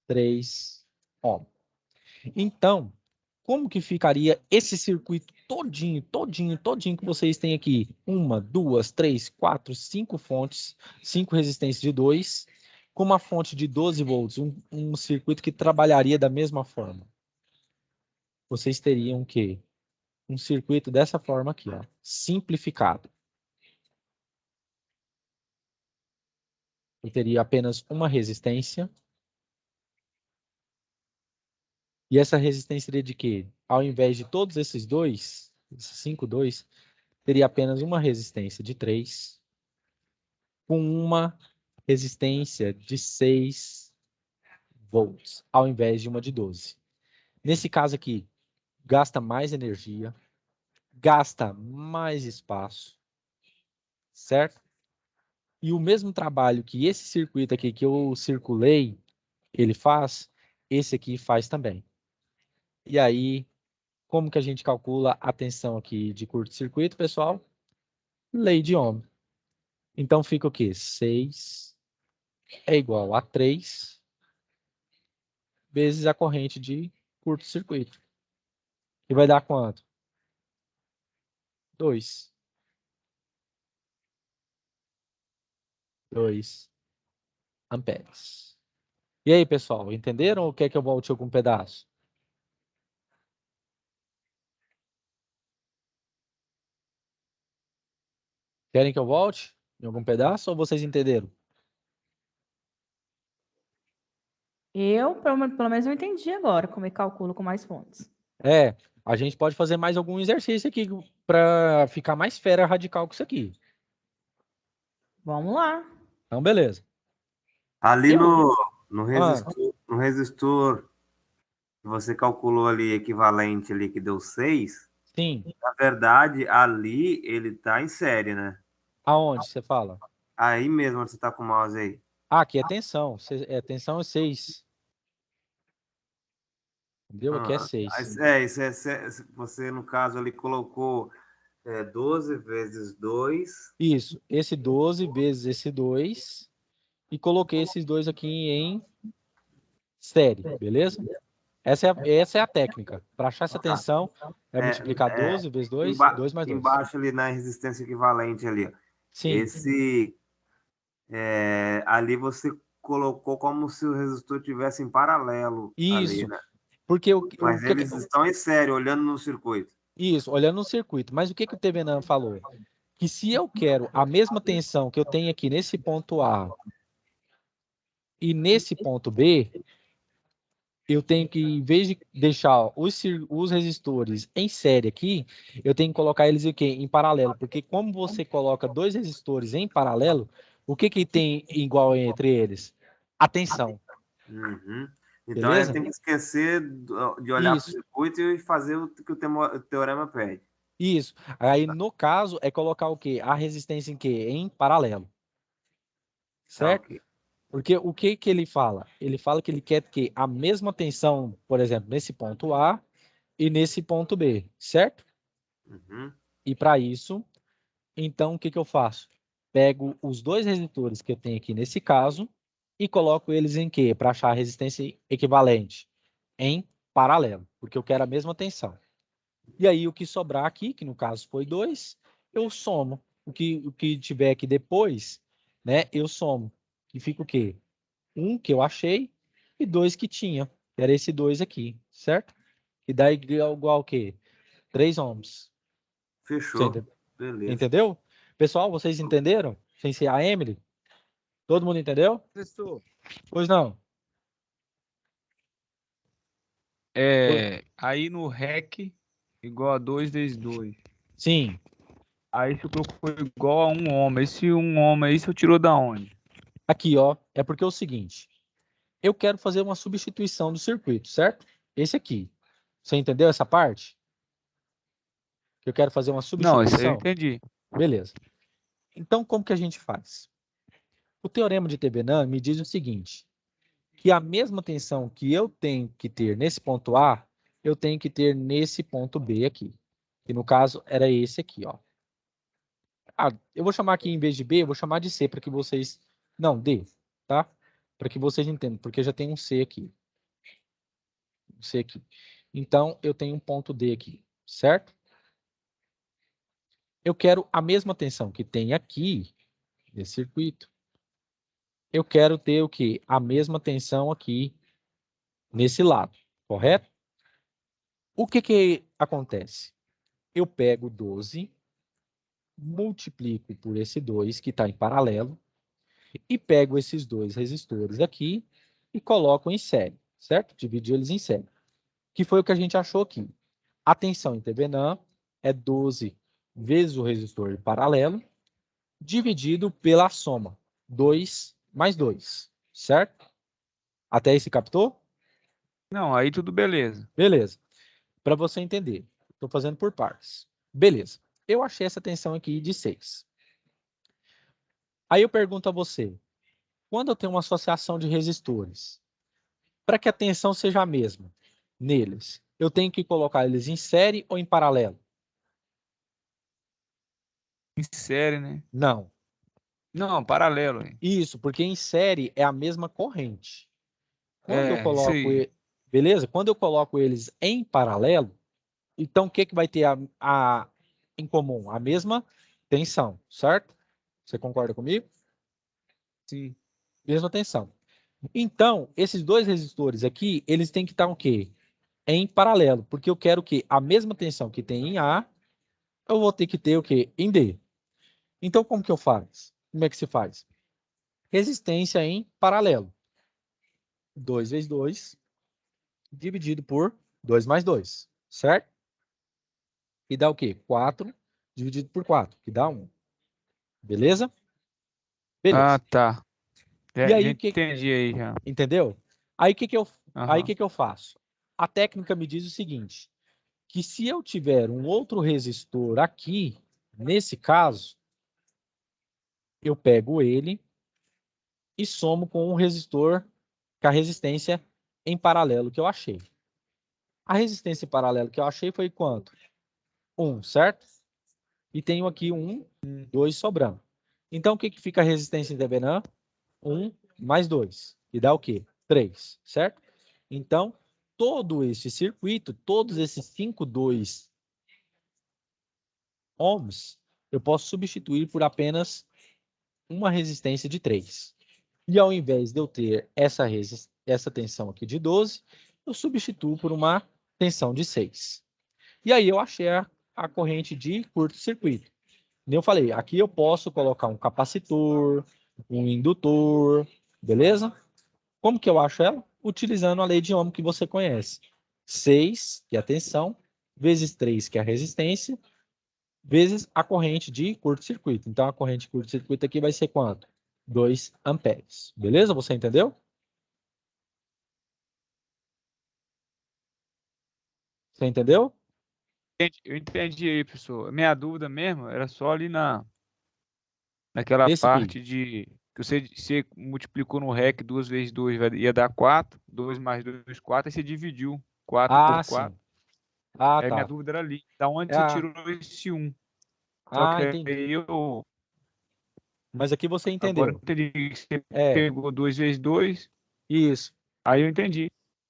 3 ohm. Então, como que ficaria esse circuito todinho que vocês têm aqui? 1, 2, 3, 4, 5 fontes, 5 resistências de 2, com uma fonte de 12 volts, um circuito que trabalharia da mesma forma. Vocês teriam o quê? Um circuito dessa forma aqui, ó, simplificado. Eu teria apenas uma resistência. E essa resistência seria de quê? Ao invés de todos esses dois, esses 5, 2, teria apenas uma resistência de 3, com uma resistência de 6 volts, ao invés de uma de 12. Nesse caso aqui, gasta mais energia, gasta mais espaço, certo? E o mesmo trabalho que esse circuito aqui que eu circulei, ele faz, esse aqui faz também. E aí, como que a gente calcula a tensão aqui de curto-circuito, pessoal? Lei de Ohm. Então fica o quê? 6 é igual a 3 vezes a corrente de curto-circuito. E vai dar quanto? 2. 2 amperes. E aí, pessoal, entenderam ou quer que eu volte algum pedaço? Querem que eu volte em algum pedaço ou vocês entenderam? Pelo menos, eu entendi agora como é que calculo com mais fontes. É, a gente pode fazer mais algum exercício aqui para ficar mais fera radical com isso aqui. Vamos lá. Então, beleza. Ali Eu- no resistor que você calculou ali equivalente ali que deu 6, Sim. na verdade, ali ele tá em série, né? Aonde você fala? Aí mesmo onde você tá com o mouse aí. Ah, aqui é tensão. Tensão é 6. Entendeu? Aqui é Aham. 6. Você, no caso, ali colocou 12 vezes 2. Isso. Esse 12 vezes esse 2. E coloquei esses dois aqui em série, beleza? Essa é a técnica. Para achar essa tensão, é É, multiplicar é, 12 vezes 2, emba 2 mais 2. embaixo ali na resistência equivalente ali, ó. Sim, Ali você colocou como se o resistor tivesse em paralelo ali, isso. né? Porque Mas eles estão em série, olhando no circuito. isso, olhando no circuito. Mas o que o TVNAM falou? Que se eu quero a mesma tensão que eu tenho aqui nesse ponto A e nesse ponto B, eu tenho que, em vez de deixar os resistores em série aqui, eu tenho que colocar eles aqui em paralelo. Porque como você coloca dois resistores em paralelo, o que tem igual entre eles? A tensão, Uhum. Então, beleza? tem que esquecer de olhar para o Isso, circuito e fazer o que o teorema pede. isso. Aí, no caso, é colocar o quê? A resistência em quê? Em paralelo, Tá, certo? ok. Porque o que ele fala? Ele fala que ele quer que a mesma tensão, por exemplo, nesse ponto A e nesse ponto B, certo? Uhum. E para isso, então o que eu faço? Pego os dois resistores que eu tenho aqui nesse caso e coloco eles em quê? Para achar a resistência equivalente? Em paralelo, porque eu quero a mesma tensão. E aí o que sobrar aqui, que no caso foi 2, eu somo. O que tiver aqui depois, né, eu somo. E fica o quê? 1 que eu achei e 2 que tinha. Que era esse 2 aqui, certo? E dá igual o quê? 3 ohms. Você Fechou. Beleza. entendeu? Pessoal, vocês entenderam? Sem ser a Emily? Todo mundo entendeu? Professor, Pois não. aí no REC, igual a 2 vezes 2. Sim. Aí você colocou igual a 1 ohm. Esse 1 ohm aí você tirou da onde? Aqui, ó, é porque é o seguinte. Eu quero fazer uma substituição do circuito, certo? Esse aqui. Você entendeu essa parte? Que eu quero fazer uma Não, isso aí eu substituição? entendi. Beleza. Então, como que a gente faz? O teorema de Thevenin me diz o seguinte, que a mesma tensão que eu tenho que ter nesse ponto A, eu tenho que ter nesse ponto B aqui. Que no caso era esse aqui, ó. Ah, eu vou chamar aqui em vez de B, eu vou chamar de C para que vocês... Não, D, tá? Para que vocês entendam, porque já tem um C aqui. Um C aqui. Então, eu tenho um ponto D aqui, certo? Eu quero a mesma tensão que tem aqui, nesse circuito. Eu quero ter o quê? A mesma tensão aqui, nesse lado, correto? O que acontece? Eu pego 12, multiplico por esse 2, que está em paralelo, e pego esses dois resistores aqui e coloco em série, certo? Divido eles em série. Que foi o que a gente achou aqui. A tensão em Thevenin é 12 vezes o resistor em paralelo, dividido pela soma. 2 mais 2, certo? Até aí se captou? Não, aí tudo beleza. Beleza. Para você entender, estou fazendo por partes. Beleza. Eu achei essa tensão aqui de 6. Aí eu pergunto a você, quando eu tenho uma associação de resistores, para que a tensão seja a mesma neles, eu tenho que colocar eles em série ou em paralelo? Em série, né? Não. Não, paralelo, hein? Isso, porque em série é a mesma corrente. Quando eu Isso coloco, aí. beleza? Quando eu coloco eles em paralelo, então o que que vai ter em comum? A mesma tensão, certo? Você concorda comigo? Sim. Mesma tensão. Então, esses dois resistores aqui, eles têm que estar o quê? Em paralelo, porque eu quero que a mesma tensão que tem em A, eu vou ter que ter o quê? Em D. Então, como que eu faço? Como é que se faz? Resistência em paralelo. 2 vezes 2 dividido por 2 mais 2, certo? E dá o quê? 4 dividido por 4, que dá 1. Beleza? Ah, Beleza. tá. E Já aí, entendi aí já. entendeu? Aí, Aham. que eu faço? A técnica me diz o seguinte, que se eu tiver um outro resistor aqui, nesse caso, eu pego ele e somo com um resistor, com a resistência em paralelo que eu achei. A resistência em paralelo que eu achei foi quanto? 1, certo? E tenho aqui 2 sobrando. Então, o que que fica a resistência em Debenham? 1 mais 2. E dá o quê? 3, certo? Então, todo esse circuito, todos esses 5,2 ohms, eu posso substituir por apenas uma resistência de 3. E ao invés de eu ter essa tensão aqui de 12, eu substituo por uma tensão de 6. E aí eu achei a corrente de curto-circuito. Eu falei, aqui eu posso colocar um capacitor, um indutor, beleza? Como que eu acho ela? Utilizando a lei de Ohm que você conhece. 6, que é a tensão, vezes 3, que é a resistência, vezes a corrente de curto-circuito. Então, a corrente de curto-circuito aqui vai ser quanto? 2 amperes. Beleza? Você entendeu? Você entendeu? Eu entendi aí, professor. Minha dúvida mesmo era só ali naquela Esse aqui. parte de que você multiplicou no REC 2 vezes 2 ia dar 4, 2 mais 2, 4, aí você dividiu 4 por Ah, 4. sim. Ah, Aí minha tá. dúvida era ali, da onde você Ah, tirou esse 1? Só que ah, entendi. aí eu Mas aqui você agora entendeu. entendi que você É, pegou 2 vezes 2, isso. aí eu entendi.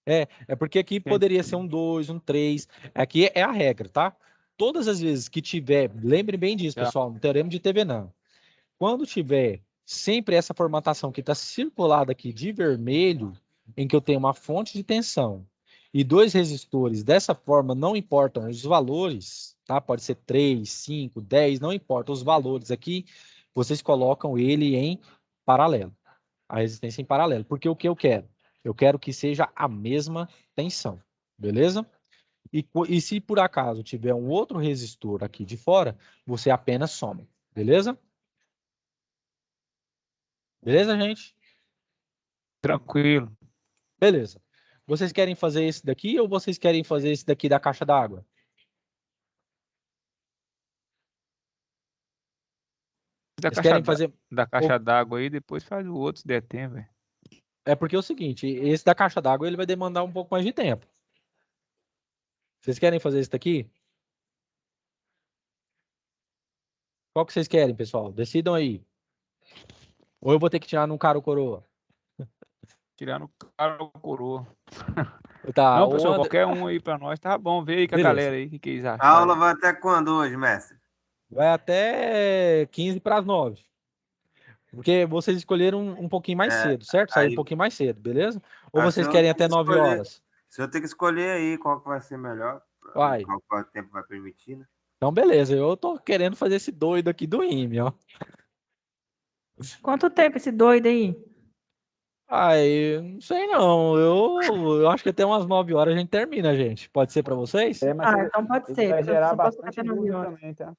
É porque aqui poderia ser um 2, um 3. Aqui é a regra, tá? Todas as vezes que tiver, lembre bem disso, Tá. pessoal, no teorema de Thevenin. Quando tiver sempre essa formatação que está circulada aqui de vermelho, em que eu tenho uma fonte de tensão e dois resistores, dessa forma não importam os valores, tá? Pode ser 3, 5, 10, não importa os valores aqui, vocês colocam ele em paralelo, a resistência em paralelo, porque o que eu quero? Eu quero que seja a mesma tensão, beleza? E se por acaso tiver um outro resistor aqui de fora, você apenas soma, beleza? Beleza, gente? Tranquilo. Beleza. Vocês querem fazer esse daqui ou vocês querem fazer esse daqui da caixa d'água? Da Vocês caixa querem fazer. da caixa d'água aí, depois faz o outro se der tempo, velho. É porque é o seguinte, esse da caixa d'água ele vai demandar um pouco mais de tempo. Vocês querem fazer esse daqui? Qual que vocês querem, pessoal? Decidam aí. Ou eu vou ter que tirar num cara ou coroa? Tirar no cara ou coroa. Tá, Não, ou pessoal, André. qualquer um aí pra nós, tá bom. Vê aí com a Beleza. galera aí, o que eles A aula acharam. vai até quando hoje, mestre? Vai até 15 para as 9. Porque vocês escolheram um pouquinho mais É, cedo, certo? Saiu um aí, pouquinho mais cedo, beleza? Ou se vocês eu querem tenho até que 9 escolher, horas? se eu tenho que escolher aí qual que vai ser melhor, Vai. qual que o tempo vai permitir, né? Então, beleza. Eu tô querendo fazer esse doido aqui do IME, ó. Quanto tempo esse doido aí? Ai, não sei não. Eu acho que até umas 9 horas a gente termina, gente. Pode ser para vocês? É, mas Ah, então pode ele ser. vai Eu gerar só posso ficar bastante até 9 dúvida horas. também, tá?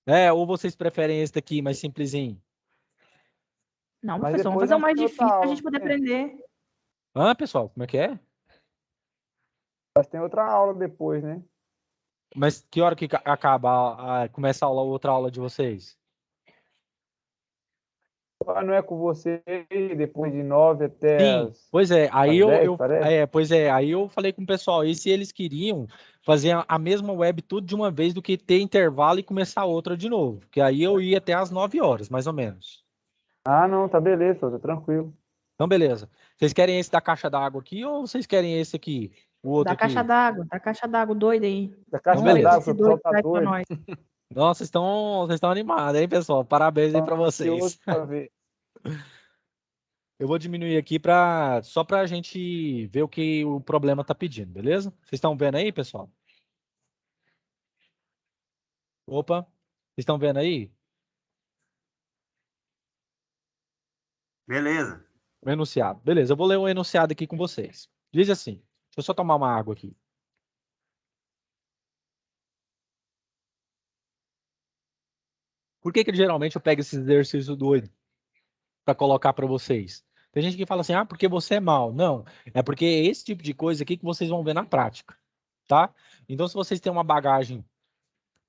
É, ou vocês preferem esse daqui, mais simplesinho? Não, Mas professor, vamos depois fazer o nós mais tem outra difícil para a aula, gente poder né? aprender. Hã, pessoal? Como é que é? Nós tem outra aula depois, né? Mas que hora que acaba, começa a aula, outra aula de vocês? Ah, não é com você depois de 9 até Sim, pois é, as 10, parece? aí eu falei com o pessoal, e se eles queriam fazer a mesma web tudo de uma vez do que ter intervalo e começar outra de novo, que aí eu ia até às 9 horas, mais ou menos. Ah, não, tá beleza, tá tranquilo. Então, beleza. Vocês querem esse da caixa d'água aqui ou vocês querem esse aqui, o outro aqui? Da caixa d'água, doido aí. Da Então, caixa beleza. d'água, Esse o pessoal doido tá traz pra doido. nós. Nossa, vocês estão animados, hein, pessoal? Parabéns aí Tô para ansioso vocês. pra ver. Eu vou diminuir aqui só para a gente ver o que o problema está pedindo, beleza? Vocês estão vendo aí, pessoal? Opa, vocês estão vendo aí? Beleza. O enunciado. Beleza, eu vou ler o enunciado aqui com vocês. Diz assim, deixa eu só tomar uma água aqui. Por que geralmente eu pego esses exercícios doidos para colocar para vocês? Tem gente que fala assim, ah, porque você é mal. Não, é porque é esse tipo de coisa aqui que vocês vão ver na prática, tá? Então, se vocês têm uma bagagem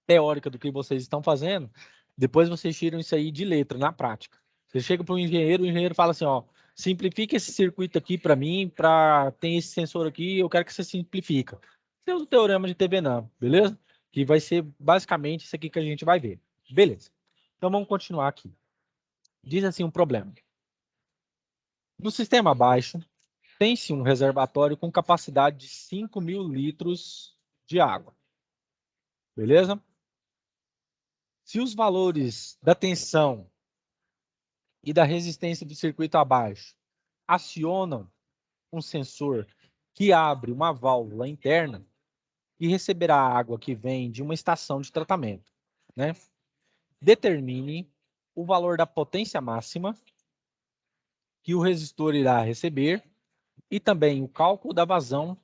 teórica do que vocês estão fazendo, depois vocês tiram isso aí de letra, na prática. Você chega para o engenheiro fala assim, ó, simplifica esse circuito aqui para mim, para tem esse sensor aqui, eu quero que você simplifica. Você usa o teorema de Thevenin, beleza? Que vai ser basicamente isso aqui que a gente vai ver. Beleza. Então vamos continuar aqui. Diz assim um problema. No sistema abaixo, tem-se um reservatório com capacidade de 5.000 litros de água. Beleza? Se os valores da tensão e da resistência do circuito abaixo acionam um sensor que abre uma válvula interna e receberá a água que vem de uma estação de tratamento, né? Determine o valor da potência máxima que o resistor irá receber e também o cálculo da vazão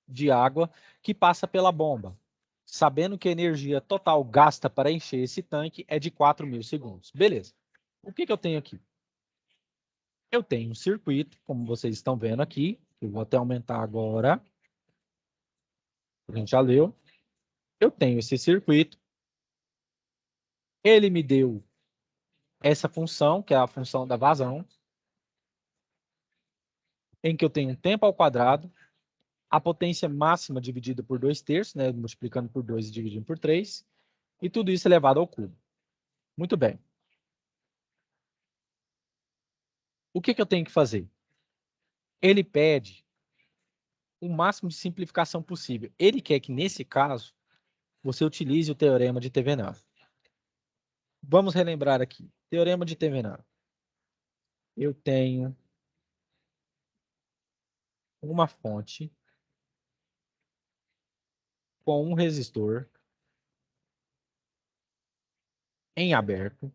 de água que passa pela bomba, sabendo que a energia total gasta para encher esse tanque é de 4.000 segundos. Beleza. O que eu tenho aqui? Eu tenho um circuito, como vocês estão vendo aqui. Eu vou até aumentar agora. A gente já leu. Eu tenho esse circuito. Ele me deu essa função, que é a função da vazão, em que eu tenho um tempo ao quadrado, a potência máxima dividida por 2/3, né, multiplicando por 2 e dividindo por 3, e tudo isso elevado ao cubo. Muito bem. O que eu tenho que fazer? Ele pede o máximo de simplificação possível. Ele quer que, nesse caso, você utilize o teorema de Thevenin. Vamos relembrar aqui. Teorema de Thevenin. Eu tenho uma fonte com um resistor em aberto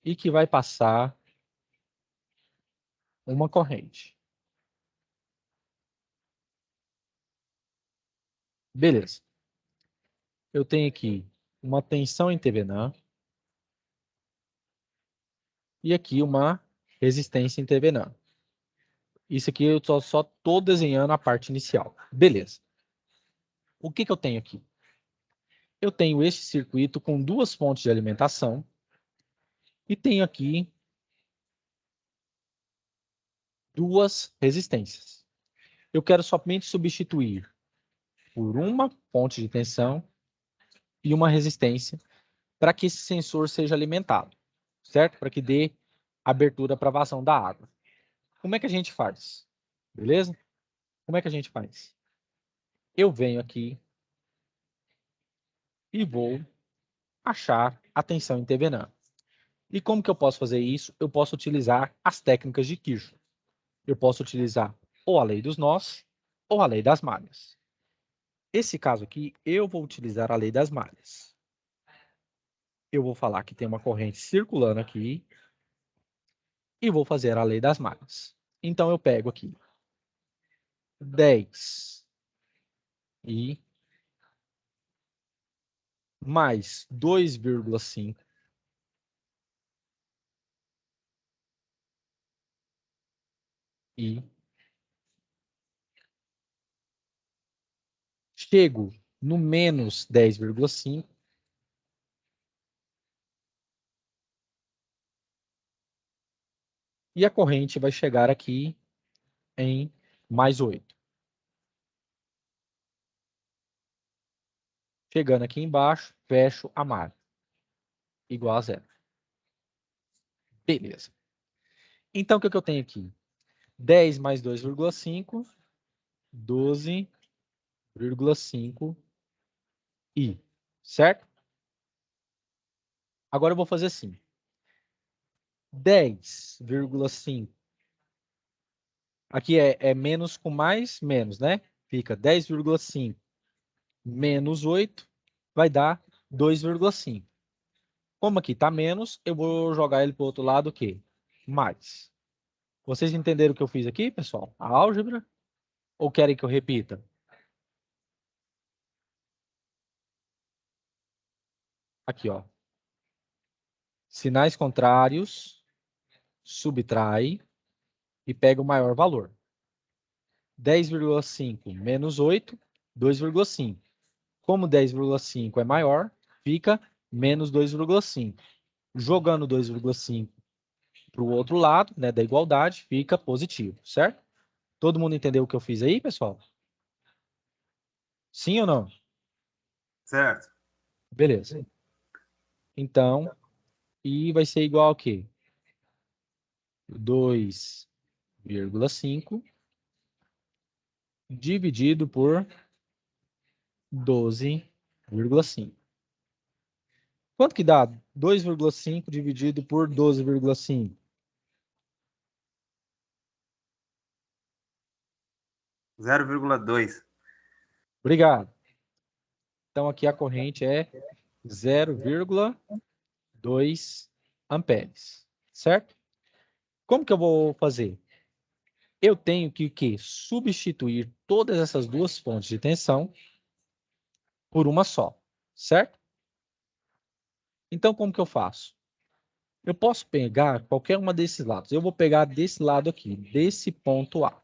e que vai passar uma corrente. Beleza. Eu tenho aqui uma tensão em Thevenin e aqui uma resistência em Thevenin. Isso aqui eu só estou desenhando a parte inicial. Beleza. O que eu tenho aqui? Eu tenho este circuito com duas fontes de alimentação e tenho aqui duas resistências. Eu quero somente substituir por uma fonte de tensão e uma resistência para que esse sensor seja alimentado, certo? Para que dê abertura para a vazão da água. Como é que a gente faz? Beleza? Como é que a gente faz? Eu venho aqui e vou achar a tensão em Thevenin. E como que eu posso fazer isso? Eu posso utilizar as técnicas de Kirchhoff. Eu posso utilizar ou a lei dos nós ou a lei das malhas. Esse caso aqui, eu vou utilizar a lei das malhas. Eu vou falar que tem uma corrente circulando aqui e vou fazer a lei das malhas. Então, eu pego aqui 10 e mais 2,5 e chego no menos 10,5 E a corrente vai chegar aqui em mais 8. Chegando aqui embaixo, fecho a marca. Igual a 0. Beleza. Então, o que eu tenho aqui? 10 mais 2,5, 12,5 i. Certo? Agora eu vou fazer assim. 10,5. Aqui é menos com mais, menos, né? Fica 10,5 menos 8 vai dar 2,5. Como aqui está menos, eu vou jogar ele para o outro lado o quê? Mais. Vocês entenderam o que eu fiz aqui, pessoal? A álgebra? Ou querem que eu repita? Aqui, ó. Sinais contrários, subtrai e pega o maior valor. 10,5 menos 8, 2,5. Como 10,5 é maior, fica menos 2,5. Jogando 2,5 para o outro lado, né, da igualdade, fica positivo, certo? Todo mundo entendeu o que eu fiz aí, pessoal? Sim ou não? Certo. Beleza. Então, I vai ser igual a quê? 2,5 dividido por 12,5. Quanto que dá 2,5 dividido por 12,5? 0,2. Obrigado. Então, aqui a corrente é 0,2 amperes, certo? Como que eu vou fazer? Eu tenho que substituir todas essas duas fontes de tensão por uma só, certo? Então, como que eu faço? Eu posso pegar qualquer uma desses lados. Eu vou pegar desse lado aqui, desse ponto A.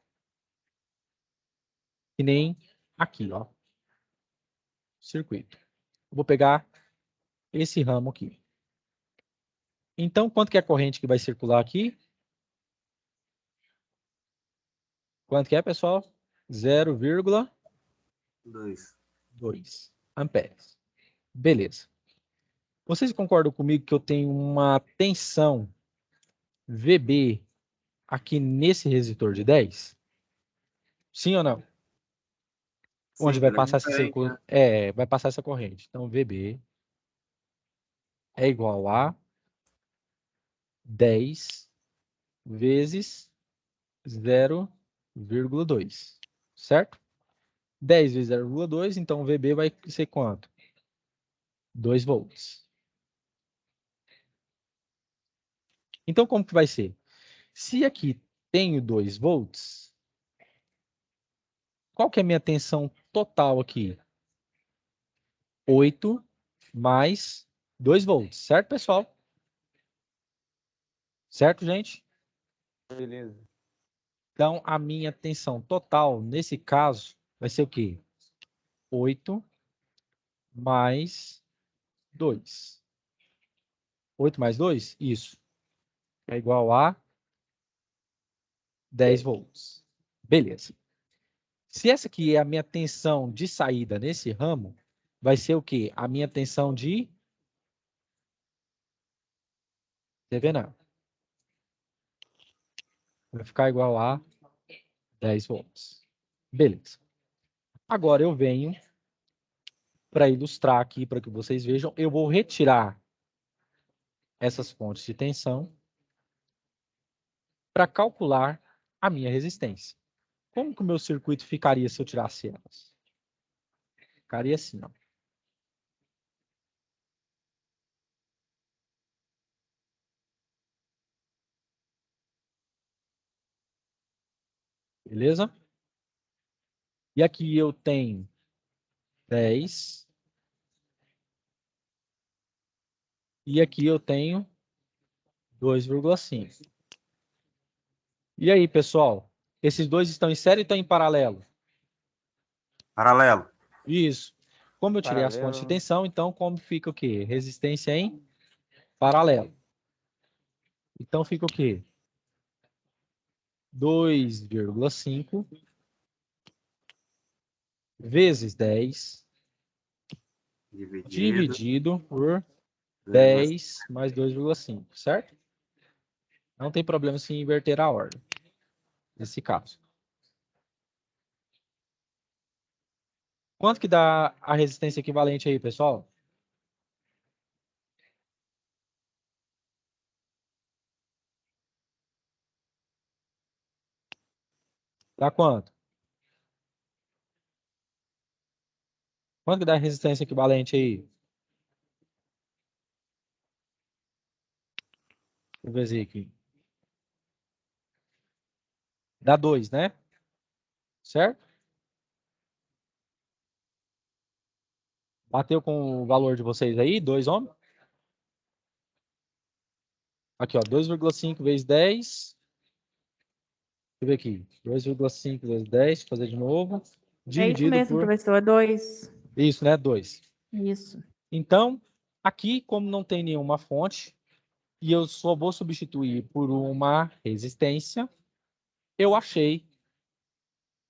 Que nem aqui, ó. Circuito. Eu vou pegar esse ramo aqui. Então, quanto que é a corrente que vai circular aqui? Quanto que é, pessoal? 0,2 amperes. Beleza. Vocês concordam comigo que eu tenho uma tensão VB aqui nesse resistor de 10? Sim ou não? Onde Sim, vai ele é passar esse diferente, circuito? né? Vai passar essa corrente. Então, VB é igual a 10 vezes 0,2, certo? 10 vezes 0,2, então o VB vai ser quanto? 2 volts. Então, como que vai ser? Se aqui tenho 2 volts, qual que é a minha tensão total aqui? 8 mais 2 volts, certo, pessoal? Certo, gente? Beleza. Então, a minha tensão total, nesse caso, vai ser o quê? 8 mais 2. 8 mais 2? Isso. É igual a 10 volts. Beleza. Se essa aqui é a minha tensão de saída nesse ramo, vai ser o quê? A minha tensão de TV não. Vai ficar igual a 10 volts. Beleza. Agora eu venho para ilustrar aqui, para que vocês vejam, eu vou retirar essas fontes de tensão para calcular a minha resistência. Como que o meu circuito ficaria se eu tirasse elas? Ficaria assim, ó. Beleza? E aqui eu tenho 10. E aqui eu tenho 2,5. E aí, pessoal? Esses dois estão em série ou estão em paralelo? Paralelo. Isso. Como eu tirei as fontes de Paralelo. tensão, então como fica o quê? Resistência em paralelo. Então fica o quê? 2,5 vezes 10 dividido por 10 mais 2,5, certo? Não tem problema se inverter a ordem, nesse caso. Quanto que dá a resistência equivalente aí, pessoal? Dá quanto? Quanto que dá a resistência equivalente aí? Deixa eu ver aqui. Dá 2, né? Certo? Bateu com o valor de vocês aí? 2 ohms? Aqui, ó. 2,5 vezes 10. Deixa eu ver aqui. 2,5 vezes 10. Fazer de novo. É isso Dividido mesmo, por... professor. É 2. Isso, né? 2. Isso. Então, aqui, como não tem nenhuma fonte, e eu só vou substituir por uma resistência, eu achei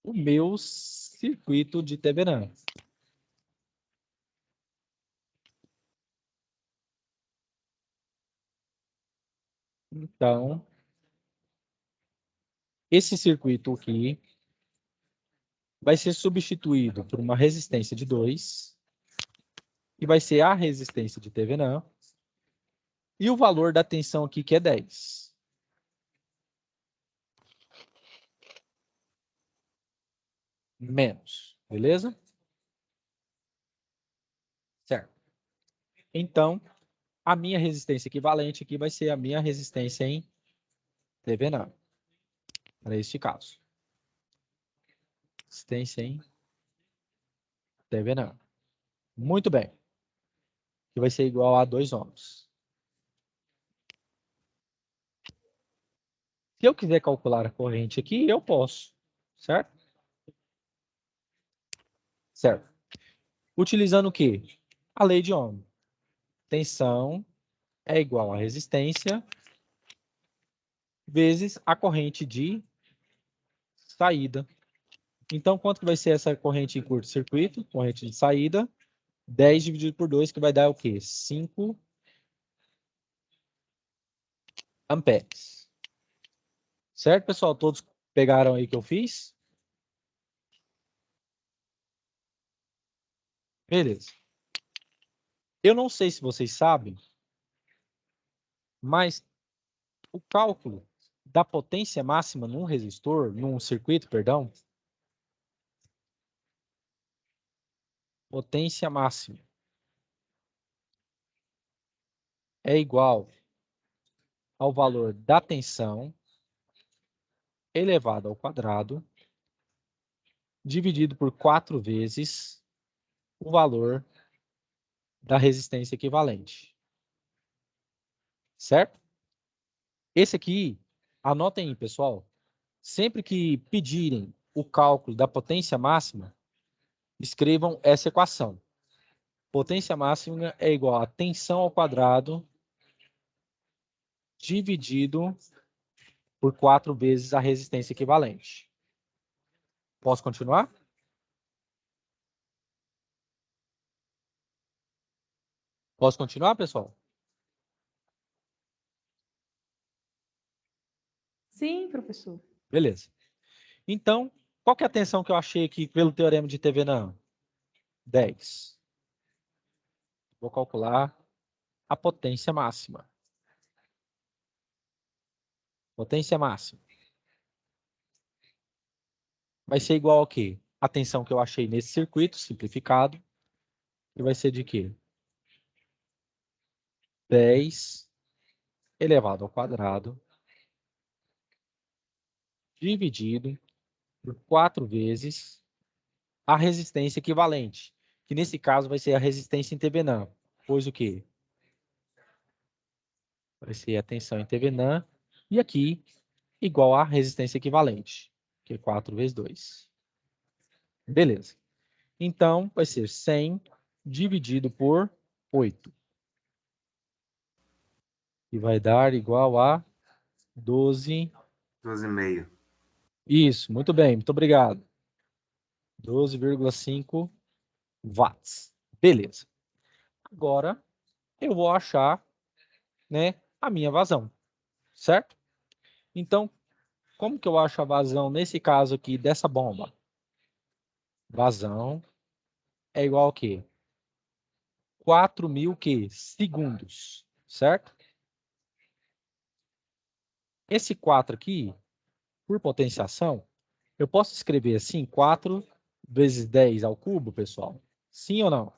o meu circuito de Thevenin. Então, esse circuito aqui vai ser substituído por uma resistência de 2, que vai ser a resistência de Thevenin, e o valor da tensão aqui, que é 10. Menos, beleza? Certo. Então, a minha resistência equivalente aqui vai ser a minha resistência em Thevenin, para este caso. Resistência em Thevenin. Muito bem. Que vai ser igual a 2 ohms. Se eu quiser calcular a corrente aqui, eu posso. Certo? Certo. Utilizando o quê? A lei de Ohm. Tensão é igual a resistência vezes a corrente de saída. Então, quanto que vai ser essa corrente em curto-circuito? Corrente de saída. 10 dividido por 2, que vai dar o quê? 5 amperes. Certo, pessoal? Todos pegaram aí que eu fiz? Beleza. Eu não sei se vocês sabem, mas o cálculo da potência máxima num resistor, num circuito, perdão, potência máxima é igual ao valor da tensão elevado ao quadrado dividido por 4 vezes o valor da resistência equivalente. Certo? Esse aqui, anotem aí, pessoal. Sempre que pedirem o cálculo da potência máxima, escrevam essa equação. Potência máxima é igual a tensão ao quadrado dividido por 4 vezes a resistência equivalente. Posso continuar? Posso continuar, pessoal? Sim, professor. Beleza. Então, qual que é a tensão que eu achei aqui pelo teorema de Thevenin? 10. Vou calcular a potência máxima. Potência máxima. Vai ser igual ao quê? A tensão que eu achei nesse circuito, simplificado. E vai ser de quê? 10 elevado ao quadrado dividido por 4 vezes a resistência equivalente, que nesse caso vai ser a resistência em Thevenin. Pois o quê? Vai ser a tensão em Thevenin e aqui igual a resistência equivalente, que é 4 vezes 2. Beleza. Então, vai ser 100 dividido por 8. E vai dar igual a 12. 12,5. Isso, muito bem, muito obrigado. 12,5 watts. Beleza. Agora, eu vou achar, né, a minha vazão, certo? Então, como que eu acho a vazão nesse caso aqui dessa bomba? Vazão é igual a quê? 4.000 segundos, certo? Esse 4 aqui, por potenciação, eu posso escrever assim, 4 vezes 10 ao cubo, pessoal? Sim ou não?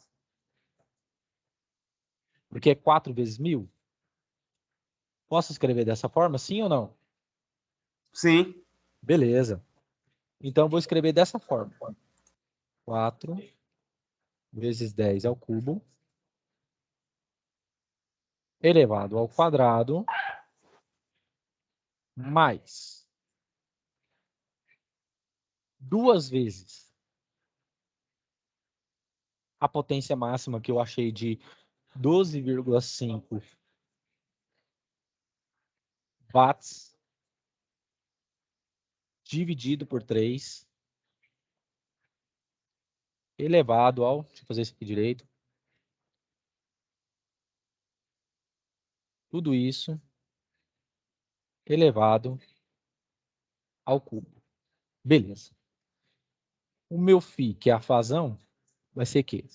Porque é 4 vezes 1.000? Posso escrever dessa forma, sim ou não? Sim. Beleza. Então, eu vou escrever dessa forma. 4 vezes 10 ao cubo, elevado ao quadrado, mais 2 vezes a potência máxima que eu achei de 12,5 watts, dividido por 3, elevado ao... Deixa eu fazer isso aqui direito. Tudo isso elevado ao cubo. Beleza. O meu φ, que é a fazão, vai ser que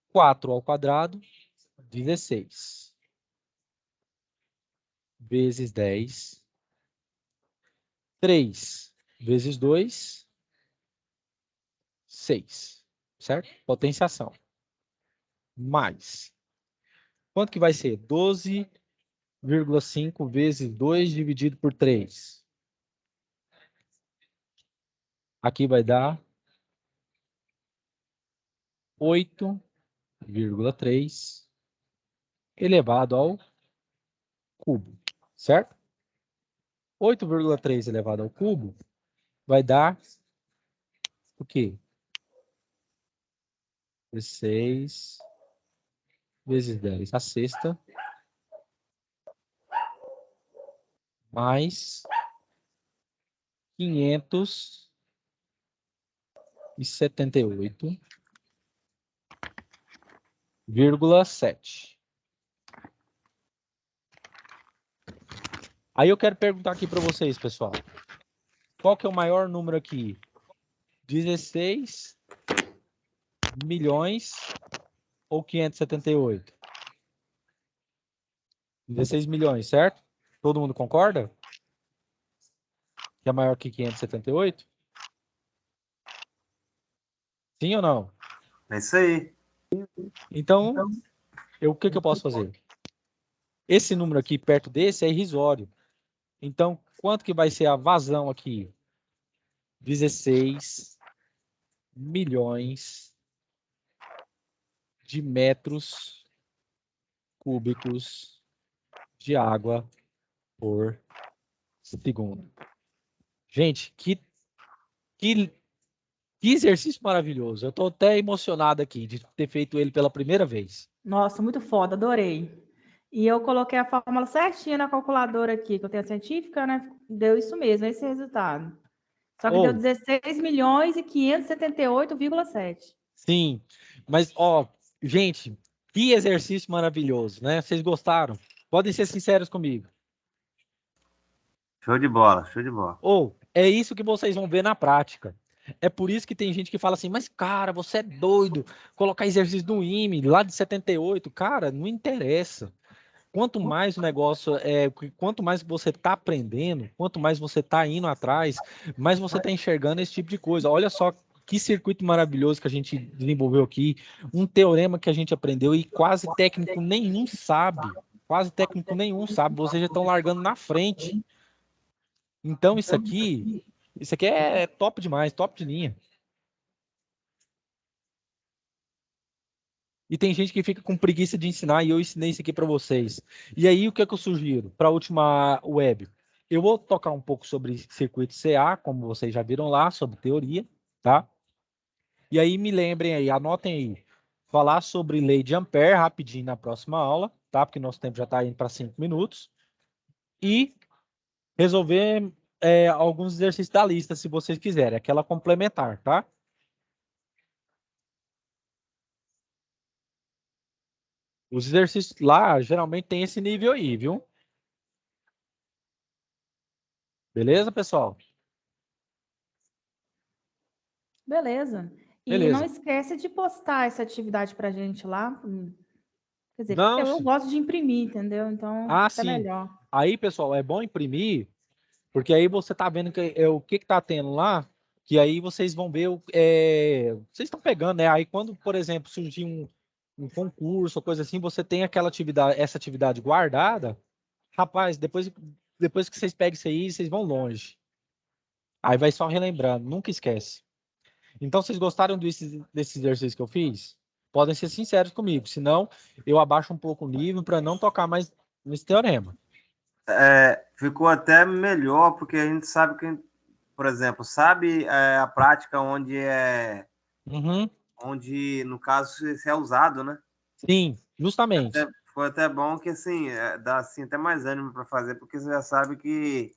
4 ao quadrado, 16. Vezes 10. 3 vezes 2, 6. Certo? Potenciação. Mais. Quanto que vai ser? 12,5 vezes 2 dividido por 3. Aqui vai dar 8,3 elevado ao cubo. Certo? 8,3 elevado ao cubo vai dar o quê? 16 vezes 10 a sexta, mais 578,7. Aí eu quero perguntar aqui para vocês, pessoal. Qual que é o maior número aqui? 16 milhões ou 578? 16 milhões, certo? Todo mundo concorda? Que é maior que 578? Sim ou não? É isso aí. Então, o que eu posso fazer? Esse número aqui perto desse é irrisório. Então, quanto que vai ser a vazão aqui? 16 milhões de metros cúbicos de água por segundo. Gente, que exercício maravilhoso. Eu estou até emocionado aqui de ter feito ele pela primeira vez. Nossa, muito foda, adorei. E eu coloquei a fórmula certinha na calculadora aqui, que eu tenho a científica, né? Deu isso mesmo, esse resultado. Só que deu 16 milhões e 578,7. Sim, mas, ó, gente, que exercício maravilhoso, né? Vocês gostaram? Podem ser sinceros comigo. Show de bola, show de bola. É isso que vocês vão ver na prática. É por isso que tem gente que fala assim, mas cara, você é doido, colocar exercício no IME, lá de 78, cara, não interessa. Quanto mais o negócio quanto mais você está aprendendo, quanto mais você está indo atrás, mais você está enxergando esse tipo de coisa. Olha só que circuito maravilhoso que a gente desenvolveu aqui, um teorema que a gente aprendeu e quase técnico nenhum sabe. Quase técnico nenhum sabe, vocês já estão largando na frente. Então isso aqui é top demais, top de linha. E tem gente que fica com preguiça de ensinar e eu ensinei isso aqui para vocês. E aí, o que é que eu sugiro para a última web? Eu vou tocar um pouco sobre circuito CA, como vocês já viram lá, sobre teoria, tá? E aí, me lembrem aí, anotem aí, falar sobre lei de Ampère rapidinho na próxima aula, tá? Porque nosso tempo já está indo para 5 minutos. E resolver alguns exercícios da lista, se vocês quiserem, aquela complementar, tá? Os exercícios lá, geralmente, tem esse nível aí, viu? Beleza, pessoal? Beleza. E não Beleza. esquece de postar essa atividade pra gente lá. Quer dizer, porque Não, eu gosto de imprimir, entendeu? Então, fica sim. melhor. Aí, pessoal, é bom imprimir, porque aí você tá vendo o que tá tendo lá, que aí vocês vão ver, vocês estão pegando, né? Aí quando, por exemplo, surgir um concurso ou coisa assim, você tem essa atividade guardada, rapaz, depois que vocês pegam isso aí, vocês vão longe. Aí vai só relembrando, nunca esquece. Então, vocês gostaram desse exercício que eu fiz? Podem ser sinceros comigo, senão eu abaixo um pouco o nível para não tocar mais nesse teorema. Ficou até melhor, porque a gente sabe que, por exemplo, sabe a prática Uhum. onde, no caso, isso é usado, né? Sim, justamente. Foi até bom que, assim, dá assim, até mais ânimo para fazer, porque você já sabe que,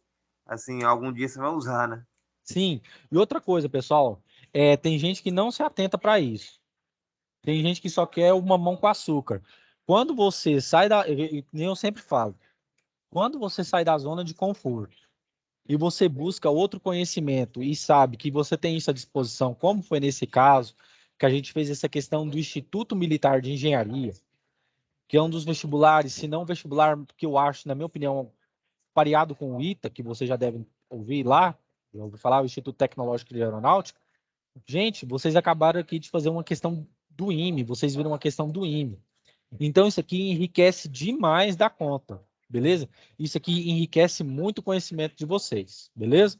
assim, algum dia você vai usar, né? Sim. E outra coisa, pessoal, tem gente que não se atenta para isso. Tem gente que só quer uma mão com açúcar. Quando você sai nem eu sempre falo, quando você sai da zona de conforto e você busca outro conhecimento e sabe que você tem isso à disposição, como foi nesse caso, que a gente fez essa questão do Instituto Militar de Engenharia, que é um dos vestibulares, se não vestibular, que eu acho, na minha opinião, pareado com o ITA, que você já deve ouvir lá, já ouviu falar, o Instituto Tecnológico de Aeronáutica. Gente, vocês acabaram aqui de fazer uma questão do IME, vocês viram uma questão do IME. Então, isso aqui enriquece demais da conta, beleza? Isso aqui enriquece muito o conhecimento de vocês, beleza?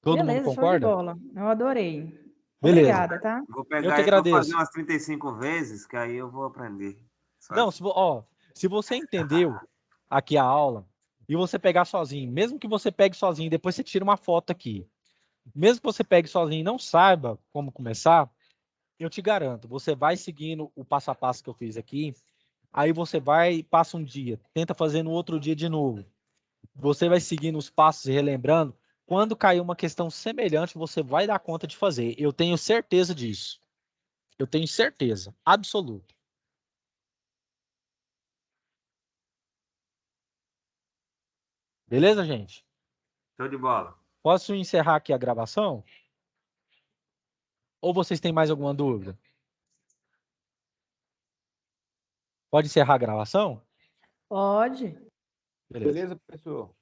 Todo mundo Beleza, show de concorda? bola. Eu adorei. Beleza. Obrigada, tá? Vou Eu que pegar, vou fazer agradeço. umas 35 vezes, que aí eu vou aprender. Não, se você entendeu aqui a aula e você pegar sozinho, mesmo que você pegue sozinho, depois você tira uma foto aqui. Mesmo que você pegue sozinho e não saiba como começar, eu te garanto, você vai seguindo o passo a passo que eu fiz aqui, aí você vai, passa um dia, tenta fazer no outro dia de novo. Você vai seguindo os passos e relembrando. Quando cair uma questão semelhante, você vai dar conta de fazer. Eu tenho certeza disso. Eu tenho certeza absoluta. Beleza, gente? Show de bola. Posso encerrar aqui a gravação? Ou vocês têm mais alguma dúvida? Pode encerrar a gravação? Pode. Beleza. Beleza, pessoal?